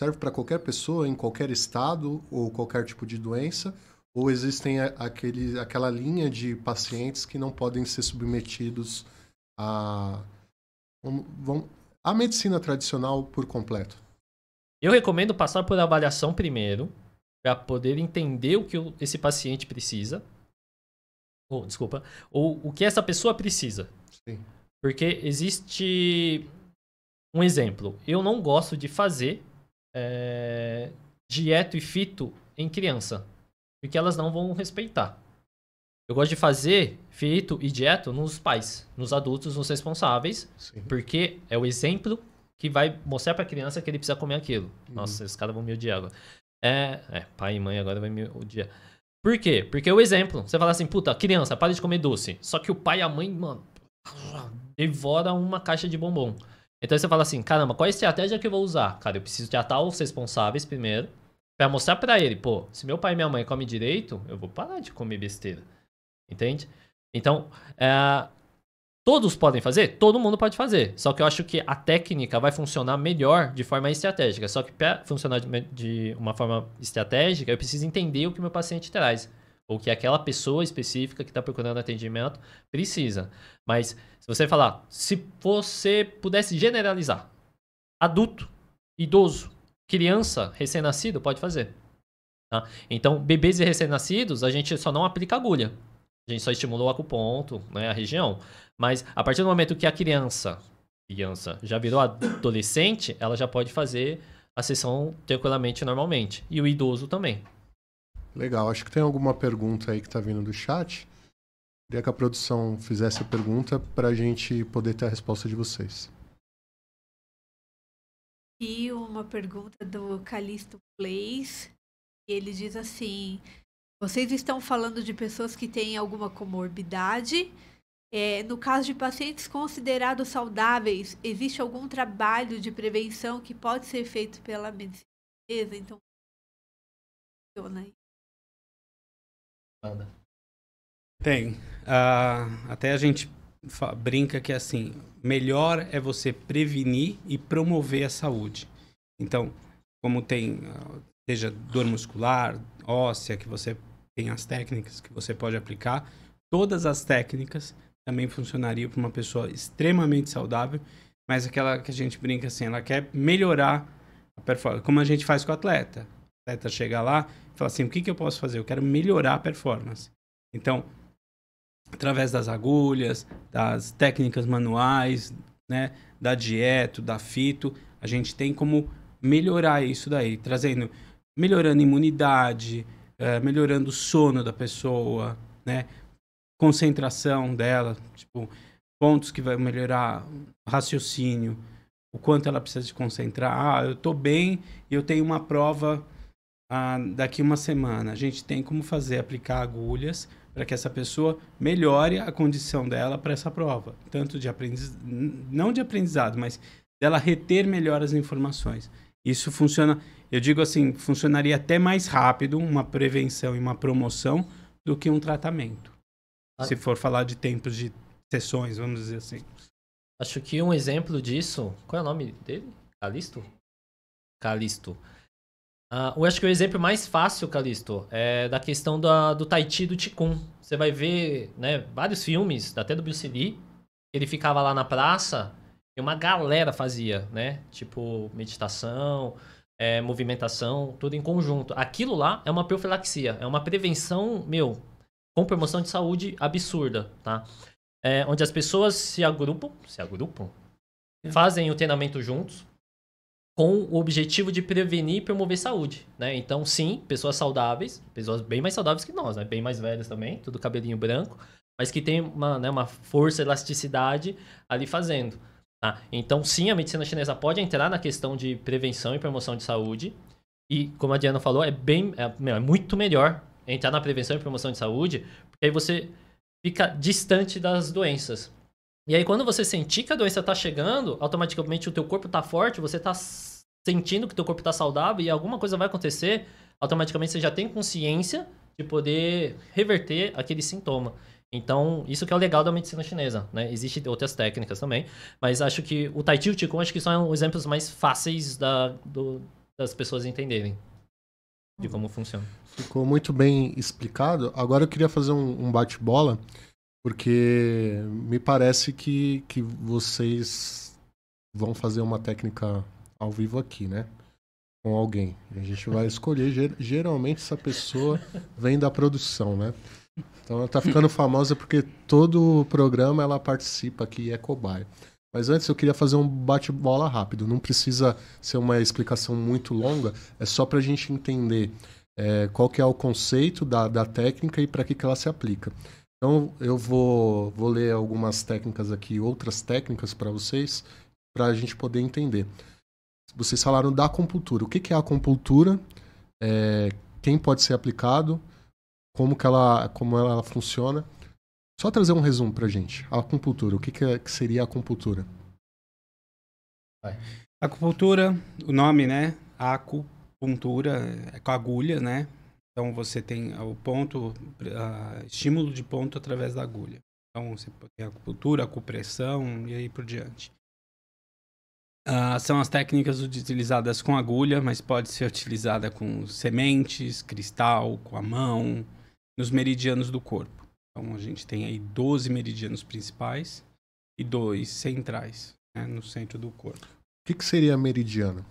Serve para qualquer pessoa, em qualquer estado ou qualquer tipo de doença? Ou existem aquela linha de pacientes que não podem ser submetidos à medicina tradicional por completo? Eu recomendo passar por avaliação primeiro, para poder entender o que esse paciente precisa. Ou o que essa pessoa precisa. Sim. Porque existe um exemplo. Eu não gosto de fazer dieto e fito em criança, porque elas não vão respeitar. Eu gosto de fazer fito e dieto nos pais, nos adultos, nos responsáveis, Sim. porque é o exemplo que vai mostrar pra criança que ele precisa comer aquilo. Nossa, esses caras vão me odiar agora. Pai e mãe agora vai me odiar. Por quê? Porque o exemplo, você fala assim, puta, criança, para de comer doce. Só que o pai e a mãe, mano, devora uma caixa de bombom. Então você fala assim, caramba, qual é a estratégia que eu vou usar? Cara, eu preciso tratar os responsáveis primeiro, pra mostrar pra ele, pô, se meu pai e minha mãe comem direito, eu vou parar de comer besteira. Entende? Então, todos podem fazer? Todo mundo pode fazer. Só que eu acho que a técnica vai funcionar melhor de forma estratégica. Só que para funcionar de uma forma estratégica, eu preciso entender o que o meu paciente traz. Ou que aquela pessoa específica que está procurando atendimento precisa. Mas, se você falar, se você pudesse generalizar, adulto, idoso, criança, recém-nascido, pode fazer. Tá? Então, bebês e recém-nascidos, a gente só não aplica agulha. A gente só estimula o acuponto, né, a região. Mas, a partir do momento que a criança já virou adolescente, ela já pode fazer a sessão tranquilamente, normalmente. E o idoso também. Legal, acho que tem alguma pergunta aí que tá vindo do chat. Queria que a produção fizesse a pergunta para a gente poder ter a resposta de vocês. E uma pergunta do Calixto Plays. Ele diz assim, vocês estão falando de pessoas que têm alguma comorbidade. No caso de pacientes considerados saudáveis, existe algum trabalho de prevenção que pode ser feito pela medicina? Então, funciona aí. Tem. Até a gente brinca que assim, melhor é você prevenir e promover a saúde. Então, como tem, seja dor muscular, óssea, que você tem as técnicas que você pode aplicar, todas as técnicas também funcionariam para uma pessoa extremamente saudável, mas aquela que a gente brinca assim, ela quer melhorar a performance, como a gente faz com o atleta. O atleta chega lá e fala assim, o que eu posso fazer? Eu quero melhorar a performance. Então, através das agulhas, das técnicas manuais, né, da dieta, da fito, a gente tem como melhorar isso daí, melhorando a imunidade, melhorando o sono da pessoa, né, concentração dela, tipo, pontos que vai melhorar o raciocínio, o quanto ela precisa se concentrar. Eu tô bem e eu tenho uma prova daqui uma semana. A gente tem como aplicar agulhas para que essa pessoa melhore a condição dela para essa prova. Tanto de não de aprendizado, mas dela reter melhor as informações. Isso funciona, eu digo assim, funcionaria até mais rápido uma prevenção e uma promoção do que um tratamento. Se for falar de tempos de sessões, vamos dizer assim. Acho que um exemplo disso... Qual é o nome dele? Calisto. Eu acho que o exemplo mais fácil, Calisto, é da questão do Tai Chi do Qigong. Você vai ver, né, vários filmes, até do Bruce Lee, ele ficava lá na praça e uma galera fazia, né? Tipo, meditação, movimentação, tudo em conjunto. Aquilo lá é uma profilaxia, é uma prevenção, com promoção de saúde absurda, tá? Onde as pessoas se agrupam, fazem o treinamento juntos, com o objetivo de prevenir e promover saúde, né? Então, sim, pessoas saudáveis, pessoas bem mais saudáveis que nós, né? Bem mais velhas também, tudo cabelinho branco, mas que tem uma força, elasticidade ali fazendo, tá? Então, sim, a medicina chinesa pode entrar na questão de prevenção e promoção de saúde, e, como a Diana falou, é muito melhor entrar na prevenção e promoção de saúde, porque aí você fica distante das doenças. E aí, quando você sentir que a doença tá chegando, automaticamente o teu corpo tá forte, você tá sentindo que o teu corpo tá saudável e alguma coisa vai acontecer, automaticamente você já tem consciência de poder reverter aquele sintoma. Então, isso que é o legal da medicina chinesa, né? Existem outras técnicas também, mas acho que o Tai Chi e o Qigong acho que são exemplos mais fáceis das pessoas entenderem de como funciona. Ficou muito bem explicado. Agora eu queria fazer um bate-bola, porque me parece que vocês vão fazer uma técnica ao vivo aqui, né? Com alguém. E a gente vai escolher. Geralmente essa pessoa vem da produção, né? Então ela tá ficando famosa porque todo o programa ela participa aqui e é cobaia. Mas antes eu queria fazer um bate-bola rápido. Não precisa ser uma explicação muito longa. É só pra gente entender qual que é o conceito da técnica e para que ela se aplica. Então, eu vou ler algumas técnicas aqui, outras técnicas para vocês, para a gente poder entender. Vocês falaram da acupuntura. O que é a acupuntura? Quem pode ser aplicado? Como ela funciona? Só trazer um resumo para a gente. A acupuntura. O que seria a acupuntura? Acupuntura, o nome, né? Acupuntura é com agulha, né? Então, você tem o ponto, estímulo de ponto através da agulha. Então, você tem a acupuntura, acupressão e aí por diante. São as técnicas utilizadas com agulha, mas pode ser utilizada com sementes, cristal, com a mão, nos meridianos do corpo. Então, a gente tem aí 12 meridianos principais e 2 centrais, né, no centro do corpo. O que seria meridiano?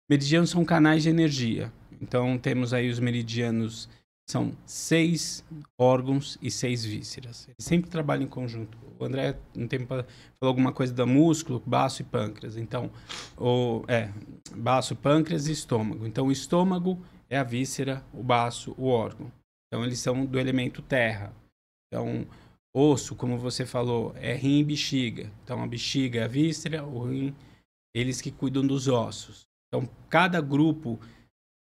Meridianos são canais de energia. Então, temos aí os meridianos, são 6 órgãos e 6 vísceras. Eles sempre trabalham em conjunto. O André, um tempo, falou alguma coisa do músculo, baço e pâncreas. Então, baço, pâncreas e estômago. Então, o estômago é a víscera, o baço, o órgão. Então, eles são do elemento terra. Então, osso, como você falou, é rim e bexiga. Então, a bexiga é a víscera, o rim, eles que cuidam dos ossos. Então, cada grupo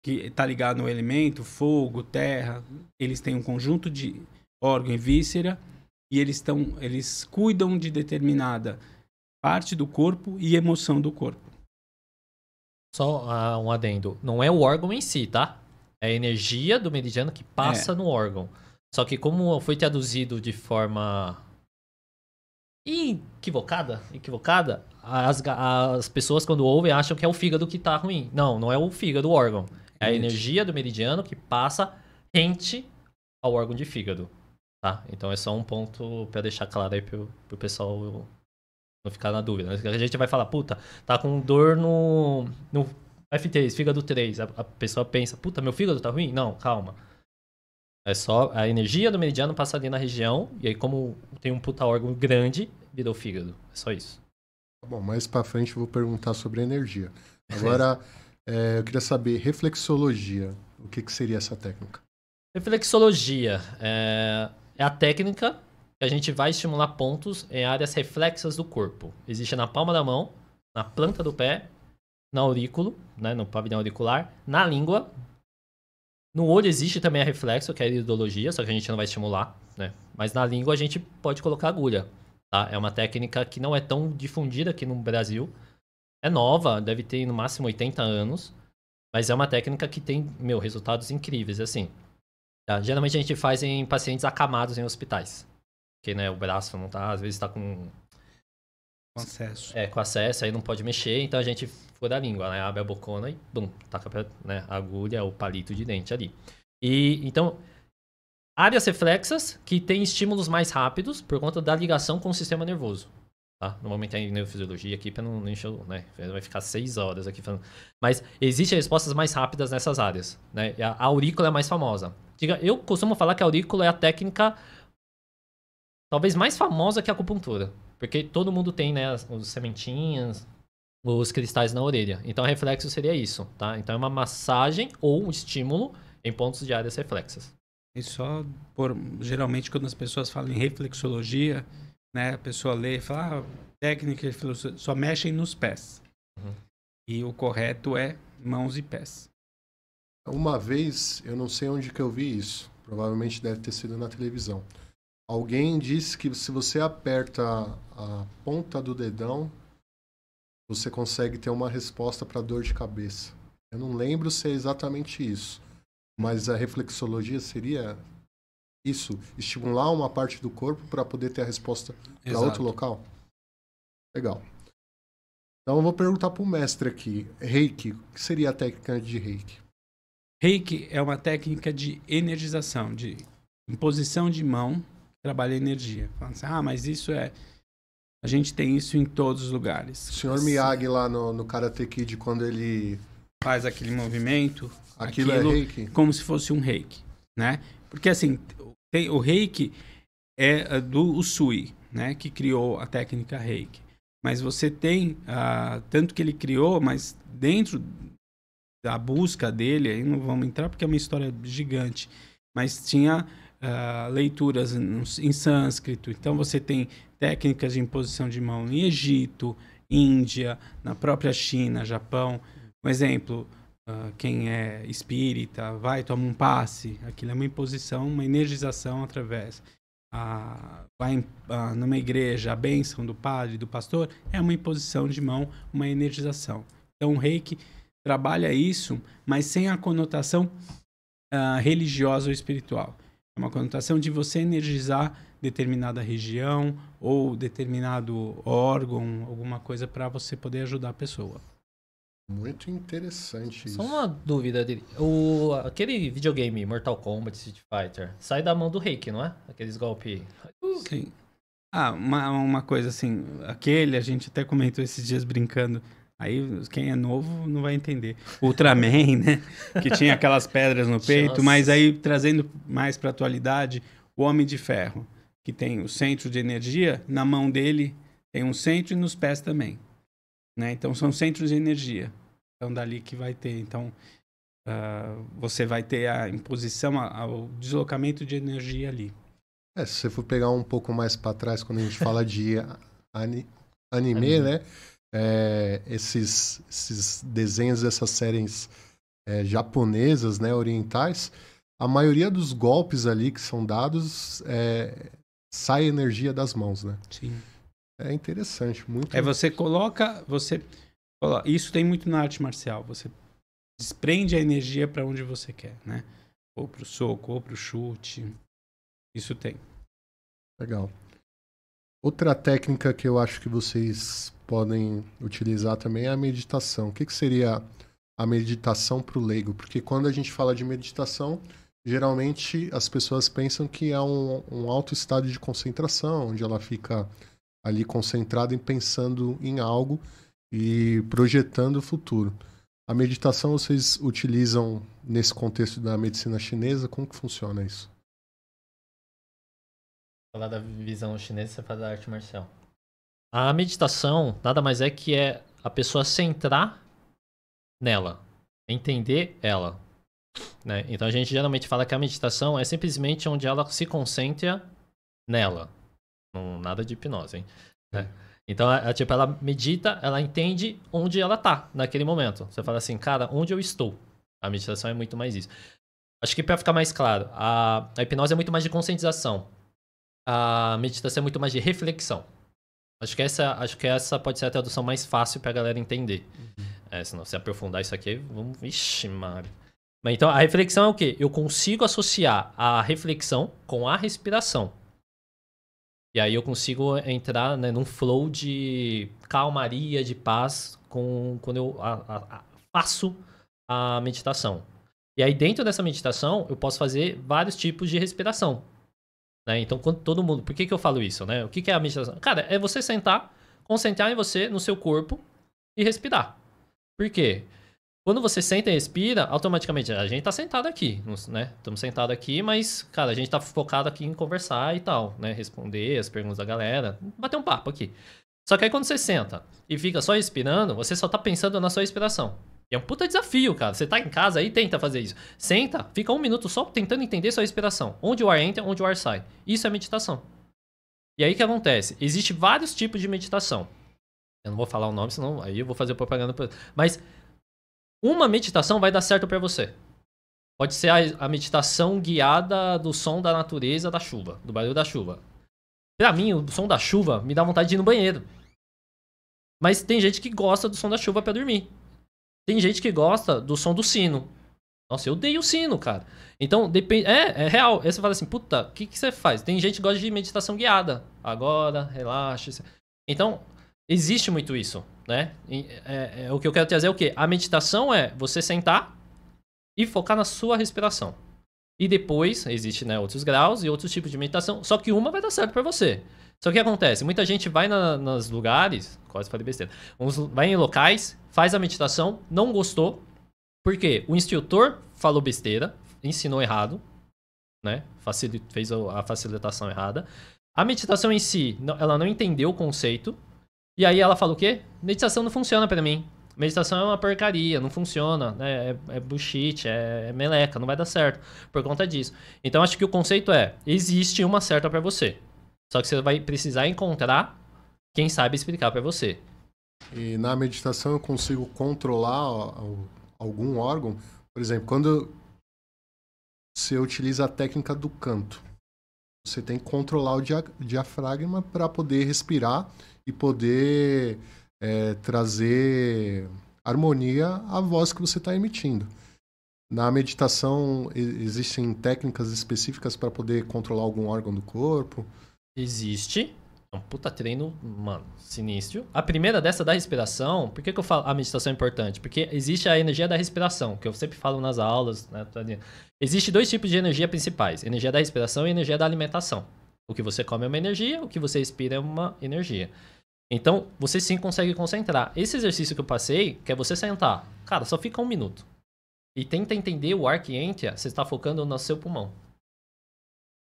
que está ligado no elemento, fogo, terra, eles têm um conjunto de órgão e víscera e eles cuidam de determinada parte do corpo e emoção do corpo. Só um adendo. Não é o órgão em si, tá? É a energia do meridiano que passa no órgão. Só que como foi traduzido de forma equivocada, as pessoas quando ouvem acham que é o fígado que tá ruim. Não é o fígado, o órgão. É a energia do meridiano que passa rente ao órgão de fígado, tá? Então é só um ponto pra deixar claro aí pro pessoal não ficar na dúvida. A gente vai falar, puta, tá com dor no F3, fígado 3. A pessoa pensa, puta, meu fígado tá ruim? Não, calma. É só a energia do meridiano passa ali na região, e aí como tem um puta órgão grande, virou fígado. É só isso. Bom, mais pra frente eu vou perguntar sobre energia. Agora, eu queria saber, reflexologia. O que seria essa técnica? Reflexologia é a técnica que a gente vai estimular pontos em áreas reflexas do corpo. Existe na palma da mão, na planta do pé, na aurículo, né, no pavilhão auricular, na língua. No olho existe também a reflexo, que é a iridologia, só que a gente não vai estimular, né? Mas na língua a gente pode colocar agulha, tá? É uma técnica que não é tão difundida aqui no Brasil. É nova, deve ter no máximo 80 anos, mas é uma técnica que tem, resultados incríveis, assim. Tá? Geralmente a gente faz em pacientes acamados em hospitais, porque, né, o braço não tá, às vezes tá com Com acesso. Com acesso, aí não pode mexer, então a gente fura a língua, né? Abre a bocona e, bum, taca, né, a agulha, o palito de dente ali. E, então, áreas reflexas que têm estímulos mais rápidos por conta da ligação com o sistema nervoso. Tá? No momento tem neurofisiologia aqui para não encher, né? Vai ficar 6 horas aqui falando. Mas existem respostas mais rápidas nessas áreas, né? A aurícula é a mais famosa. Eu costumo falar que a aurícula é a técnica talvez mais famosa que a acupuntura. Porque todo mundo tem, né, os sementinhas, os cristais na orelha. Então, reflexo seria isso, tá? Então, é uma massagem ou um estímulo em pontos de áreas reflexas. E só geralmente, quando as pessoas falam em reflexologia, né, a pessoa lê e fala, técnica de reflexologia, só mexem nos pés. Uhum. E o correto é mãos e pés. Uma vez, eu não sei onde que eu vi isso, provavelmente deve ter sido na televisão. Alguém disse que se você aperta a ponta do dedão, você consegue ter uma resposta para dor de cabeça. Eu não lembro se é exatamente isso, mas a reflexologia seria isso, estimular uma parte do corpo para poder ter a resposta para outro local. Legal. Então eu vou perguntar para o mestre aqui, Reiki, o que seria a técnica de Reiki? Reiki é uma técnica de energização, de imposição de mão, trabalha energia. Falando assim, mas isso é... A gente tem isso em todos os lugares. O senhor Miyagi lá no Karate Kid, quando ele... faz aquele movimento... Aquilo é Reiki? Como se fosse um Reiki, né? Porque assim, o Reiki é do Usui, né? Que criou a técnica Reiki. Mas você tem... tanto que ele criou, mas dentro da busca dele, aí não vamos entrar porque é uma história gigante, mas tinha... leituras em sânscrito. Então você tem técnicas de imposição de mão em Egito, Índia, na própria China, Japão. Um exemplo, quem é espírita, toma um passe. Aquilo é uma imposição, uma energização através. Vai numa igreja, a bênção do padre, do pastor, é uma imposição de mão, uma energização. Então o Reiki trabalha isso, mas sem a conotação religiosa ou espiritual. É uma conotação de você energizar determinada região ou determinado órgão, alguma coisa para você poder ajudar a pessoa. Muito interessante isso. Só uma dúvida dele. Aquele videogame Mortal Kombat, Street Fighter, sai da mão do Reiki, não é? Aqueles golpes... Sim. Uma coisa assim, a gente até comentou esses dias brincando. Aí quem é novo não vai entender. Ultraman, né? Que tinha aquelas pedras no peito. Nossa. Mas aí trazendo mais para a atualidade, o Homem de Ferro, que tem o centro de energia, na mão dele tem um centro e nos pés também. Né? Então são centros de energia. Então dali que vai ter. Então você vai ter a imposição, o deslocamento de energia ali. Se você for pegar um pouco mais para trás, quando a gente fala de anime, né? Esses desenhos, essas séries japonesas, né, orientais, a maioria dos golpes ali que são dados sai energia das mãos, né? Sim. É interessante, muito. Você coloca, isso tem muito na arte marcial, você desprende a energia para onde você quer, né? Ou pro soco, ou pro chute. Isso tem. Legal. Outra técnica que eu acho que vocês podem utilizar também é a meditação. O que seria a meditação para o leigo? Porque quando a gente fala de meditação, geralmente as pessoas pensam que é um alto estado de concentração, onde ela fica ali concentrada em pensando em algo e projetando o futuro. A meditação vocês utilizam nesse contexto da medicina chinesa? Como que funciona isso? Falar da visão chinesa, você fala da arte marcial. A meditação nada mais é que a pessoa centrar nela, entender ela. Né? Então a gente geralmente fala que a meditação é simplesmente onde ela se concentra nela. Não, nada de hipnose, hein? Né? Então ela medita, ela entende onde ela tá naquele momento. Você fala assim, cara, onde eu estou? A meditação é muito mais isso. Acho que para ficar mais claro, a hipnose é muito mais de conscientização. A meditação é muito mais de reflexão. Acho que essa pode ser a tradução mais fácil pra galera entender. Se não se aprofundar isso aqui, vamos... Vixe, Mário. Mas então, a reflexão é o quê? Eu consigo associar a reflexão com a respiração. E aí eu consigo entrar, né, num flow de calmaria, de paz, quando eu faço a meditação. E aí dentro dessa meditação, eu posso fazer vários tipos de respiração. Né? Então, quando todo mundo... Por que eu falo isso? Né? O que é a meditação? Cara, é você sentar, concentrar em você, no seu corpo e respirar. Por quê? Quando você senta e respira, automaticamente, a gente tá sentado aqui, né? Estamos sentados aqui, mas, cara, a gente tá focado aqui em conversar e tal, né? Responder as perguntas da galera, bater um papo aqui. Só que aí quando você senta e fica só respirando, você só tá pensando na sua respiração. E é um puta desafio, cara. Você tá em casa aí, tenta fazer isso. Senta, fica 1 minuto só tentando entender sua respiração. Onde o ar entra, onde o ar sai. Isso é meditação. E aí o que acontece? Existem vários tipos de meditação. Eu não vou falar o nome, senão aí eu vou fazer propaganda. Mas uma meditação vai dar certo pra você. Pode ser a meditação guiada do som da natureza, da chuva, do barulho da chuva. Pra mim, o som da chuva me dá vontade de ir no banheiro. Mas tem gente que gosta do som da chuva pra dormir. Tem gente que gosta do som do sino. Nossa, eu odeio o sino, cara. Então, depende. É real. Aí você fala assim, puta, o que você faz? Tem gente que gosta de meditação guiada. Agora, relaxa. Então, existe muito isso, né? O que eu quero trazer é o quê? A meditação é você sentar e focar na sua respiração. E depois, existe, né, outros graus e outros tipos de meditação. Só que uma vai dar certo pra você. Só que o que acontece? Muita gente vai nos lugares, quase falei besteira, vai em locais, faz a meditação, não gostou, porque o instrutor falou besteira, ensinou errado, né? Fez a facilitação errada. A meditação em si, ela não entendeu o conceito, e aí ela fala o quê? Meditação não funciona pra mim. Meditação é uma porcaria, não funciona, né? É bullshit, é meleca, não vai dar certo por conta disso. Então acho que o conceito existe uma certa pra você. Só que você vai precisar encontrar quem sabe explicar pra você. E na meditação eu consigo controlar algum órgão. Por exemplo, quando você utiliza a técnica do canto, você tem que controlar o diafragma para poder respirar e poder trazer harmonia à voz que você está emitindo. Na meditação existem técnicas específicas para poder controlar algum órgão do corpo? Existe. É um puta treino, mano, sinistro. A primeira dessa da respiração, por que eu falo a meditação é importante? Porque existe a energia da respiração, que eu sempre falo nas aulas, né? Existe 2 tipos de energia principais: energia da respiração e energia da alimentação. O que você come é uma energia, o que você respira é uma energia. Então, você sim consegue concentrar. Esse exercício que eu passei, que é você sentar, cara, só fica 1 minuto. E tenta entender o ar que entra, você está focando no seu pulmão.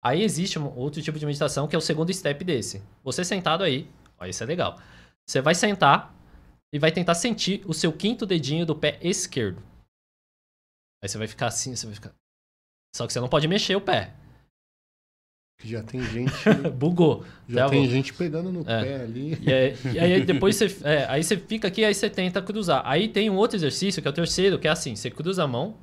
Aí existe outro tipo de meditação que é o segundo step desse. Você sentado aí, ó, isso é legal. Você vai sentar e vai tentar sentir o seu 5º dedinho do pé esquerdo. Aí você vai ficar assim, você vai ficar... Só que você não pode mexer o pé. Já tem gente... Bugou. Já tem gente pegando no pé ali. E aí depois você... aí você fica aqui, aí você tenta cruzar. Aí tem um outro exercício, que é o terceiro, que é assim, você cruza a mão,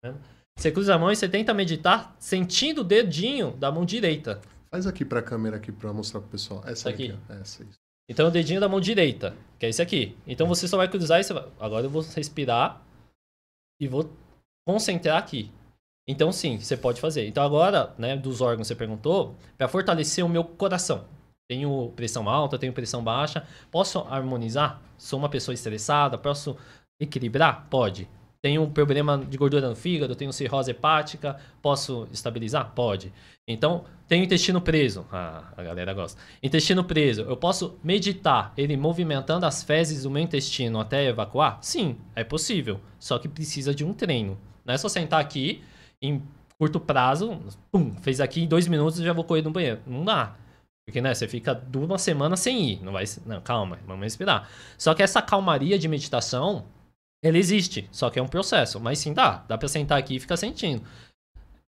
né? Você cruza a mão e você tenta meditar sentindo o dedinho da mão direita. Faz aqui pra câmera aqui pra mostrar pro pessoal. Essa aqui. Essa aí. Então o dedinho da mão direita, que é esse aqui. Então você só vai cruzar e você vai... Agora eu vou respirar e vou concentrar aqui. Então sim, você pode fazer. Então agora, né, dos órgãos você perguntou, para fortalecer o meu coração. Tenho pressão alta, tenho pressão baixa. Posso harmonizar? Sou uma pessoa estressada? Posso equilibrar? Pode. Tenho um problema de gordura no fígado, tenho cirrose hepática, posso estabilizar? Pode. Então, tenho intestino preso. Ah, a galera gosta. Intestino preso, eu posso meditar ele movimentando as fezes do meu intestino até evacuar? Sim, é possível. Só que precisa de um treino. Não é só sentar aqui, em curto prazo, pum, fez aqui em 2 minutos e já vou correr no banheiro. Não dá. Porque, né, você fica 1 semana sem ir. Não, calma, vamos respirar. Só que essa calmaria de meditação... Ele existe, só que é um processo. Mas sim, dá pra sentar aqui e ficar sentindo.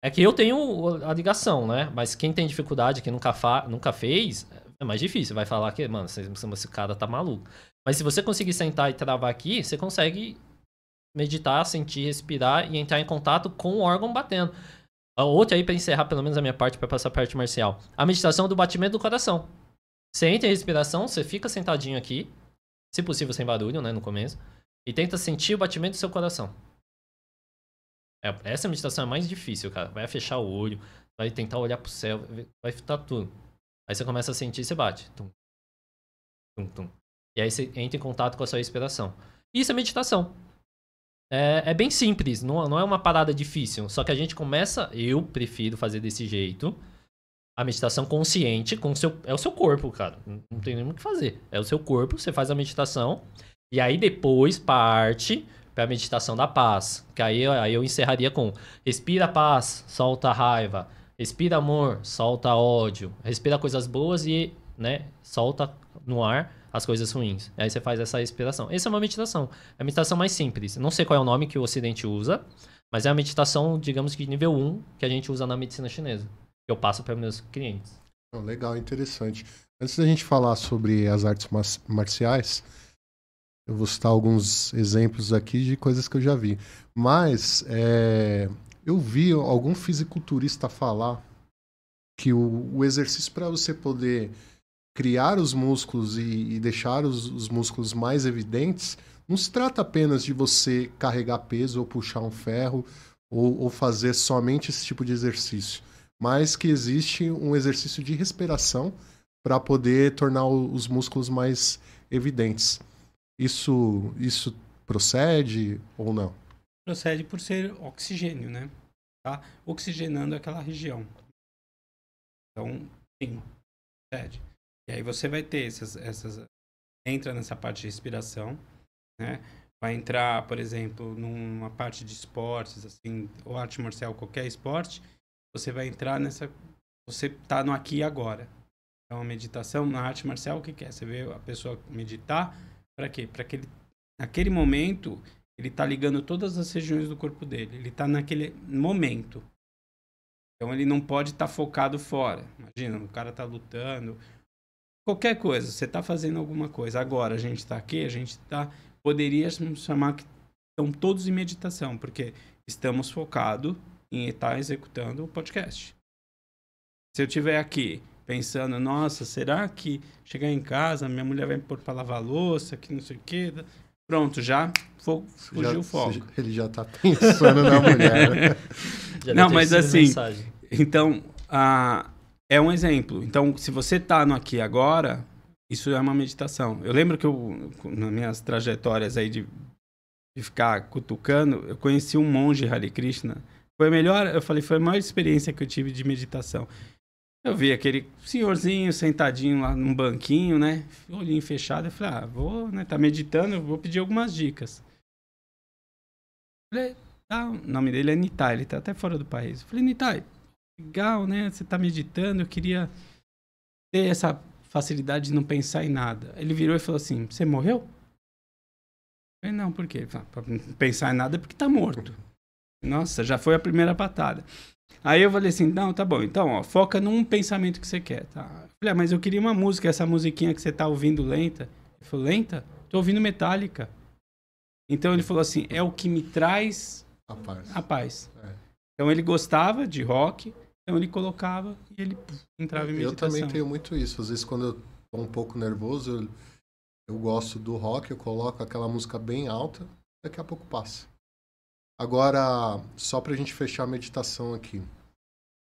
É que eu tenho a ligação, né? Mas quem tem dificuldade, que nunca fez, é mais difícil. Vai falar que, mano, esse cara tá maluco. Mas se você conseguir sentar e travar aqui, você consegue meditar, sentir, respirar e entrar em contato com o órgão batendo. A outra aí, pra encerrar pelo menos a minha parte, pra passar a parte marcial. A meditação do batimento do coração. Você entra em respiração, você fica sentadinho aqui. Se possível, sem barulho, né, no começo. E tenta sentir o batimento do seu coração. Essa meditação é mais difícil, cara. Vai fechar o olho, vai tentar olhar pro céu, vai ficar tudo. Aí você começa a sentir e você bate. Tum, tum, tum. E aí você entra em contato com a sua respiração. Isso é meditação. É bem simples, não é uma parada difícil. Só que a gente começa, eu prefiro fazer desse jeito, a meditação consciente é o seu corpo, cara. Não tem nem o que fazer. É o seu corpo, você faz a meditação. E aí depois parte para a meditação da paz. Que aí eu encerraria com respira paz, solta raiva. Respira amor, solta ódio. Respira coisas boas e, né, solta no ar as coisas ruins. Aí você faz essa respiração. Essa é uma meditação. É a meditação mais simples. Não sei qual é o nome que o Ocidente usa, mas é a meditação, digamos que de nível 1, que a gente usa na medicina chinesa. Que eu passo para meus clientes. Legal, interessante. Antes da gente falar sobre as artes marciais, eu vou citar alguns exemplos aqui de coisas que eu já vi. Mas eu vi algum fisiculturista falar que o exercício para você poder criar os músculos e deixar os músculos mais evidentes, não se trata apenas de você carregar peso ou puxar um ferro ou fazer somente esse tipo de exercício, mas que existe um exercício de respiração para poder tornar os músculos mais evidentes. Isso procede ou não? Procede por ser oxigênio, né? Tá oxigenando aquela região. Então, sim, procede. E aí você vai ter entra nessa parte de respiração, né? Vai entrar, por exemplo, numa parte de esportes, assim, ou arte marcial, qualquer esporte, você vai entrar você tá no aqui e agora. Então, a meditação na arte marcial, o que é? Você vê a pessoa meditar, para quê? Para que naquele momento, ele tá ligando todas as regiões do corpo dele. Ele tá naquele momento. Então, ele não pode estar focado fora. Imagina, o cara tá lutando. Qualquer coisa, você tá fazendo alguma coisa. Agora, a gente tá aqui, poderíamos chamar que estão todos em meditação, porque estamos focados em estar executando o podcast. Se eu estiver aqui pensando, nossa, será que chegar em casa, minha mulher vai me pôr para lavar a louça, que não sei o quê, pronto, fugiu o foco. Ele já tá pensando na mulher. Não, mas assim, então, é um exemplo. Então, se você tá no aqui e agora, isso é uma meditação. Eu lembro que nas minhas trajetórias aí de ficar cutucando, eu conheci um monge Hare Krishna. Foi a maior experiência que eu tive de meditação. Eu vi aquele senhorzinho sentadinho lá num banquinho, né? Olhinho fechado. Eu falei, vou, né? Tá meditando, eu vou pedir algumas dicas. Eu falei, o nome dele é Nitai, ele tá até fora do país. Eu falei, Nitai, legal, né? Você tá meditando, eu queria ter essa facilidade de não pensar em nada. Ele virou e falou assim, você morreu? Eu falei, não, por quê? Pra não pensar em nada é porque tá morto. Nossa, já foi a primeira patada. Aí eu falei assim, não, tá bom, então, foca num pensamento que você quer, tá? Eu falei, mas eu queria uma música, essa musiquinha que você tá ouvindo lenta. Ele falou, lenta? Tô ouvindo Metallica. Então ele falou assim, é o que me traz a paz. Então ele gostava de rock, então ele colocava e ele entrava em meditação. Eu também tenho muito isso. Às vezes quando eu tô um pouco nervoso, eu gosto do rock, eu coloco aquela música bem alta, daqui a pouco passa. Agora, só pra gente fechar a meditação aqui.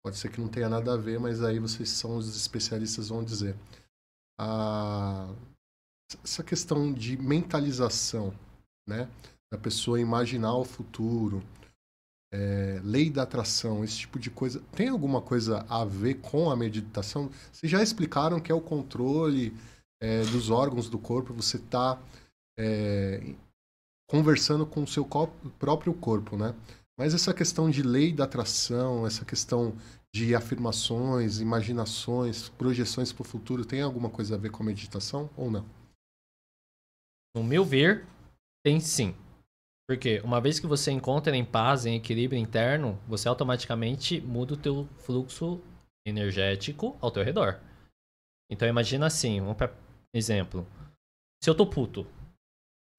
Pode ser que não tenha nada a ver, mas aí vocês são os especialistas, vão dizer. Essa questão de mentalização, né? Da pessoa imaginar o futuro, lei da atração, esse tipo de coisa. Tem alguma coisa a ver com a meditação? Vocês já explicaram que é o controle dos órgãos do corpo, você está conversando com o seu próprio corpo, né? Mas essa questão de lei da atração, essa questão de afirmações, imaginações, projeções para o futuro, tem alguma coisa a ver com a meditação ou não? No meu ver, tem sim. Porque uma vez que você encontra em paz, em equilíbrio interno, você automaticamente muda o teu fluxo energético ao teu redor. Então imagina assim, exemplo, se eu tô puto,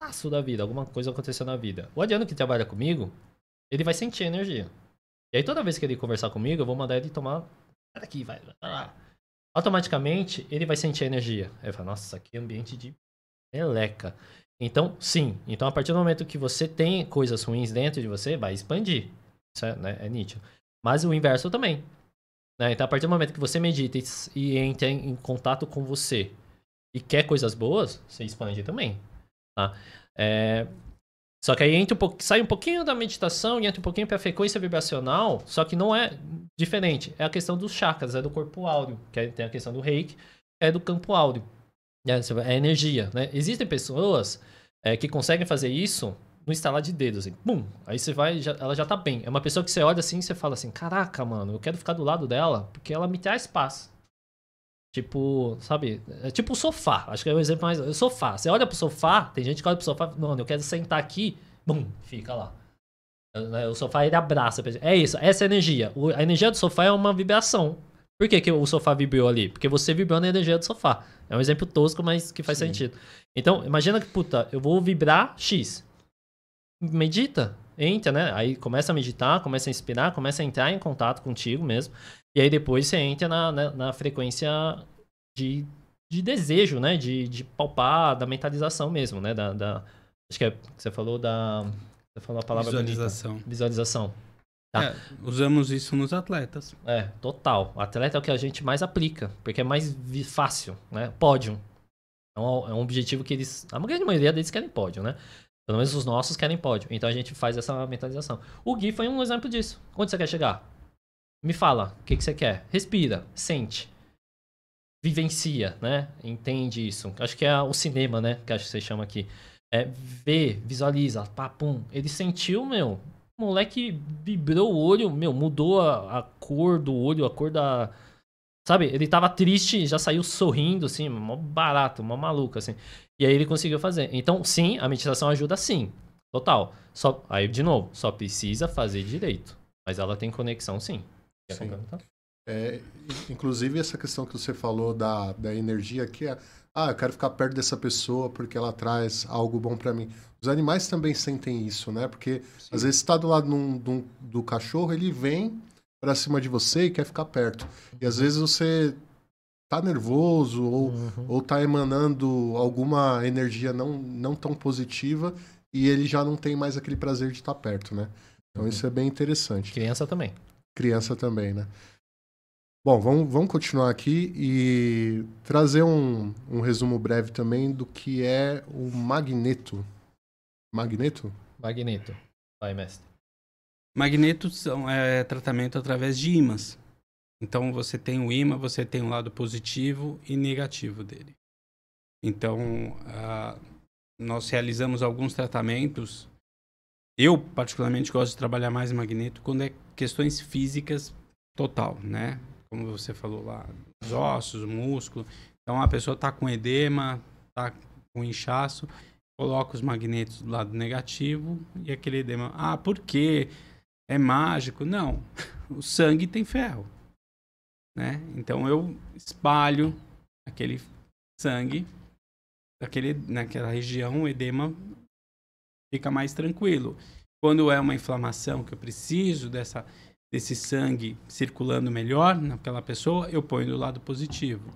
passo da vida, alguma coisa aconteceu na vida. O Adriano que trabalha comigo, ele vai sentir energia. E aí toda vez que ele conversar comigo, eu vou mandar ele tomar... Sai daqui, vai lá. Automaticamente, ele vai sentir energia. Aí ele fala, nossa, aqui é ambiente de meleca. Então, sim. Então, a partir do momento que você tem coisas ruins dentro de você, vai expandir. Isso é nítido. Mas o inverso também. né? Então, a partir do momento que você medita e entra em contato com você e quer coisas boas, você expande também, tá? Só que aí sai um pouquinho da meditação e entra um pouquinho para a frequência vibracional, só que não é diferente. É a questão dos chakras, é do corpo áureo, tem a questão do reiki, é do campo áureo. É energia, né? Existem pessoas que conseguem fazer isso no estalar de dedos, assim, pum! Aí você vai, ela já tá bem. É uma pessoa que você olha assim e você fala assim, caraca, mano, eu quero ficar do lado dela porque ela me traz paz. Tipo, sabe? É tipo o sofá. Acho que é o exemplo mais... O sofá. Você olha pro sofá, tem gente que olha pro sofá, mano, eu quero sentar aqui, bum, fica lá. O sofá, ele abraça. É isso, essa é a energia. A energia do sofá é uma vibração. Por que o sofá vibrou ali? Porque você vibrou na energia do sofá. É um exemplo tosco, mas que faz sentido. Então, imagina que, puta, eu vou vibrar X. Medita, entra, né? Aí começa a meditar, começa a inspirar, começa a entrar em contato contigo mesmo. E aí depois você entra na frequência de desejo, né? De palpar, da mentalização mesmo, né? Acho que você falou Você falou a palavra visualização. Bonita. Visualização. Tá. Usamos isso nos atletas. Total. O atleta é o que a gente mais aplica, porque é mais fácil, né? Pódio. É um objetivo que a grande maioria deles querem pódio, né? Pelo menos os nossos querem pódio. Então a gente faz essa mentalização. O Gui foi um exemplo disso. Onde você quer chegar? Me fala, o que você quer? Respira, sente, vivencia, né? Entende isso. Acho que é o cinema, né? Que acho que você chama aqui. Vê, visualiza, pum. Ele sentiu, meu. O moleque vibrou o olho, meu, mudou a cor do olho, a cor da... Sabe? Ele tava triste, já saiu sorrindo, assim, mó barato, mó maluco, assim. E aí ele conseguiu fazer. Então, sim, a meditação ajuda sim. Total. Aí, de novo, só precisa fazer direito. Mas ela tem conexão, sim. Quer complementar? Inclusive, essa questão que você falou da energia, que eu quero ficar perto dessa pessoa porque ela traz algo bom para mim. Os animais também sentem isso, né? Porque, às vezes, você tá do lado do cachorro, ele vem para cima de você e quer ficar perto. E, às vezes, você tá nervoso ou tá emanando alguma energia não tão positiva e ele já não tem mais aquele prazer de estar perto, né? Então, isso é bem interessante. Criança também. Criança também, né? Bom, vamos continuar aqui e trazer um resumo breve também do que é o magneto. Magneto? Magneto. Vai, mestre. Magnetos é tratamento através de ímãs. Então, você tem o ímã, você tem um lado positivo e negativo dele. Então, nós realizamos alguns tratamentos. Eu, particularmente, gosto de trabalhar mais magneto quando é questões físicas total, né? Como você falou lá, os ossos, o músculo. Então, a pessoa está com edema, está com inchaço, coloca os magnetos do lado negativo e aquele edema. Por quê? É mágico? Não. O sangue tem ferro, né? Então, eu espalho aquele sangue naquela região, o edema fica mais tranquilo. Quando é uma inflamação que eu preciso desse sangue circulando melhor naquela pessoa, eu ponho do lado positivo,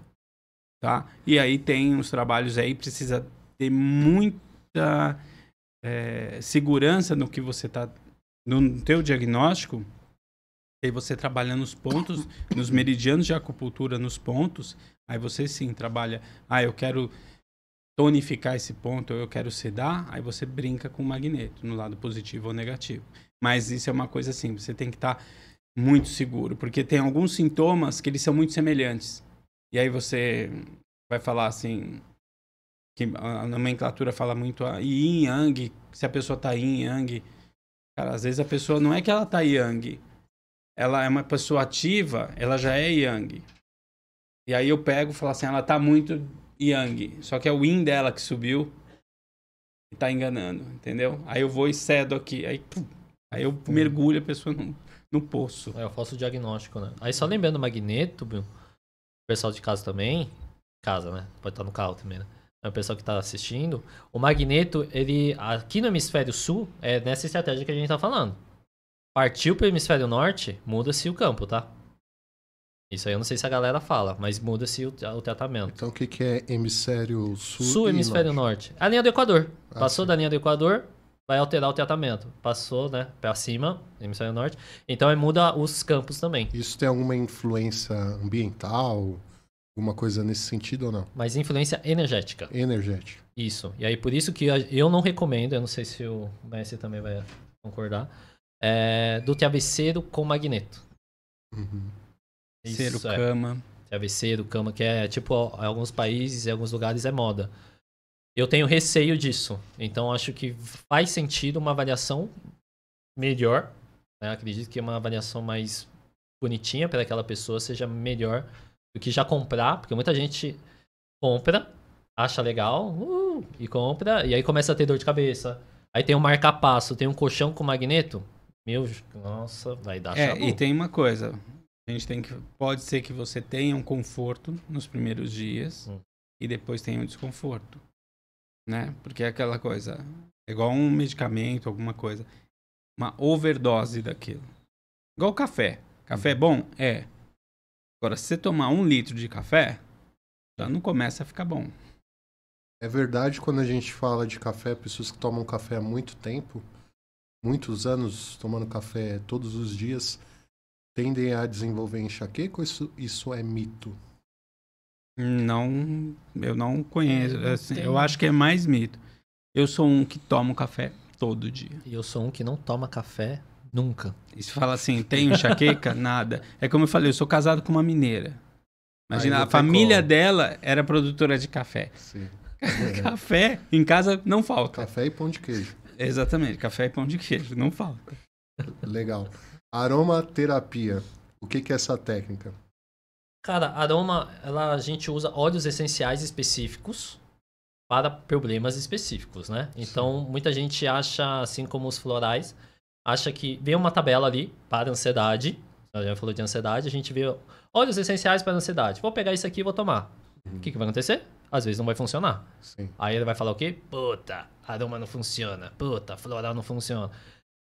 tá? E aí tem uns trabalhos aí, precisa ter muita segurança no que você tá, no teu diagnóstico, aí você trabalha nos pontos, nos meridianos de acupuntura, nos pontos, aí você sim trabalha, eu quero tonificar esse ponto, eu quero sedar, aí você brinca com o magneto, no lado positivo ou negativo. Mas isso é uma coisa assim, você tem que estar muito seguro, porque tem alguns sintomas que eles são muito semelhantes. E aí você vai falar assim, que a nomenclatura fala muito yin, yang, se a pessoa tá yin, yang. Cara, às vezes a pessoa não é que ela tá yang, ela é uma pessoa ativa, ela já é yang. E aí eu pego e falo assim, ela tá muito yang, só que é o yin dela que subiu e tá enganando, entendeu? Aí eu vou e cedo aqui, aí eu mergulho a pessoa no poço. Eu faço o diagnóstico, né? Aí só lembrando o magneto, o pessoal de casa também, né? Pode estar no carro também, né? O pessoal que tá assistindo, o magneto, ele aqui no hemisfério sul, é nessa estratégia que a gente tá falando. Partiu pro hemisfério norte, muda-se o campo, tá? Isso aí eu não sei se a galera fala, mas muda-se o tratamento. Então o que é hemisfério sul? Sul, hemisfério norte. A linha do Equador. Passou da linha do Equador, vai alterar o tratamento. Passou, né, para cima, hemisfério norte. Então aí muda os campos também. Isso tem alguma influência ambiental, alguma coisa nesse sentido ou não? Mas influência energética. Energética. Isso. E aí por isso que eu não recomendo, eu não sei se o Messi também vai concordar, do travesseiro com magneto. Uhum. Travesseiro, Isso, cama. Travesseiro, cama, que é tipo, em alguns países, em alguns lugares é moda. Eu tenho receio disso. Então acho que faz sentido uma avaliação melhor. Né? Acredito que uma avaliação mais bonitinha para aquela pessoa seja melhor do que já comprar, porque muita gente compra, acha legal, e compra, e aí começa a ter dor de cabeça. Aí tem um marca-passo, tem um colchão com magneto. Nossa, vai dar chabu. E tem uma coisa. A gente tem que. Pode ser que você tenha um conforto nos primeiros dias e depois tenha um desconforto. Né? Porque é aquela coisa. É igual um medicamento, alguma coisa. Uma overdose daquilo. Igual café. Café é bom? É. Agora, se você tomar 1 litro de café, já não começa a ficar bom. É verdade quando a gente fala de café, pessoas que tomam café há muito tempo, muitos anos tomando café todos os dias, tendem a desenvolver enxaqueca ou isso é mito? Não, eu não conheço. Assim, eu acho que é mais mito. Eu sou um que toma café todo dia. E eu sou um que não toma café nunca. E se fala assim, tem enxaqueca? Nada. É como eu falei, eu sou casado com uma mineira. Imagina, a família dela era produtora de café. Sim. Café em casa não falta. Café e pão de queijo. Exatamente, café e pão de queijo, não falta. Legal. Aromaterapia. O que é essa técnica? Cara, aroma, a gente usa óleos essenciais específicos para problemas específicos, né? Então, muita gente acha, assim como os florais, acha que vê uma tabela ali para ansiedade. A gente já falou de ansiedade, a gente vê óleos essenciais para ansiedade. Vou pegar isso aqui e vou tomar. O que vai acontecer? Às vezes não vai funcionar. Sim. Aí ele vai falar o quê? Puta, aroma não funciona. Puta, floral não funciona.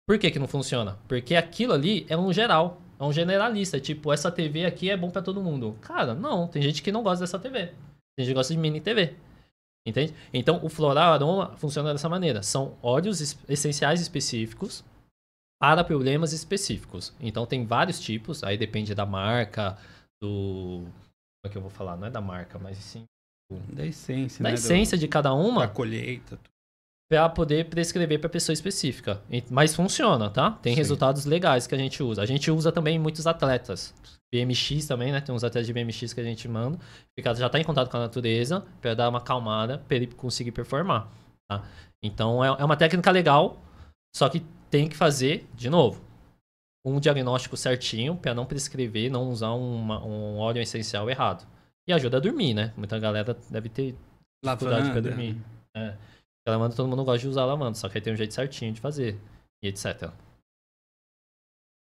Por que não funciona? Porque aquilo ali é um geral. É um generalista. Tipo, essa TV aqui é bom pra todo mundo. Cara, não. Tem gente que não gosta dessa TV. Tem gente que gosta de mini TV. Entende? Então, o floral aroma funciona dessa maneira. São óleos essenciais específicos para problemas específicos. Então, tem vários tipos. Aí depende da marca, do... Como é que eu vou falar? Não é da marca, mas sim... Da essência, Da né? essência de cada uma. Da colheita. Para poder prescrever para pessoa específica. Mas funciona, tá? Tem Sim. resultados legais que a gente usa. A gente usa também em muitos atletas. BMX também, né? Tem uns atletas de BMX que a gente manda. Já tá em contato com a natureza para dar uma acalmada para ele conseguir performar, tá? Então é uma técnica legal, só que tem que fazer, de novo, um diagnóstico certinho para não prescrever, não usar um óleo essencial errado. E ajuda a dormir, né? Muita galera deve ter dificuldade para dormir. Lavanda, todo mundo gosta de usar lavanda, só que aí tem um jeito certinho de fazer, e etc.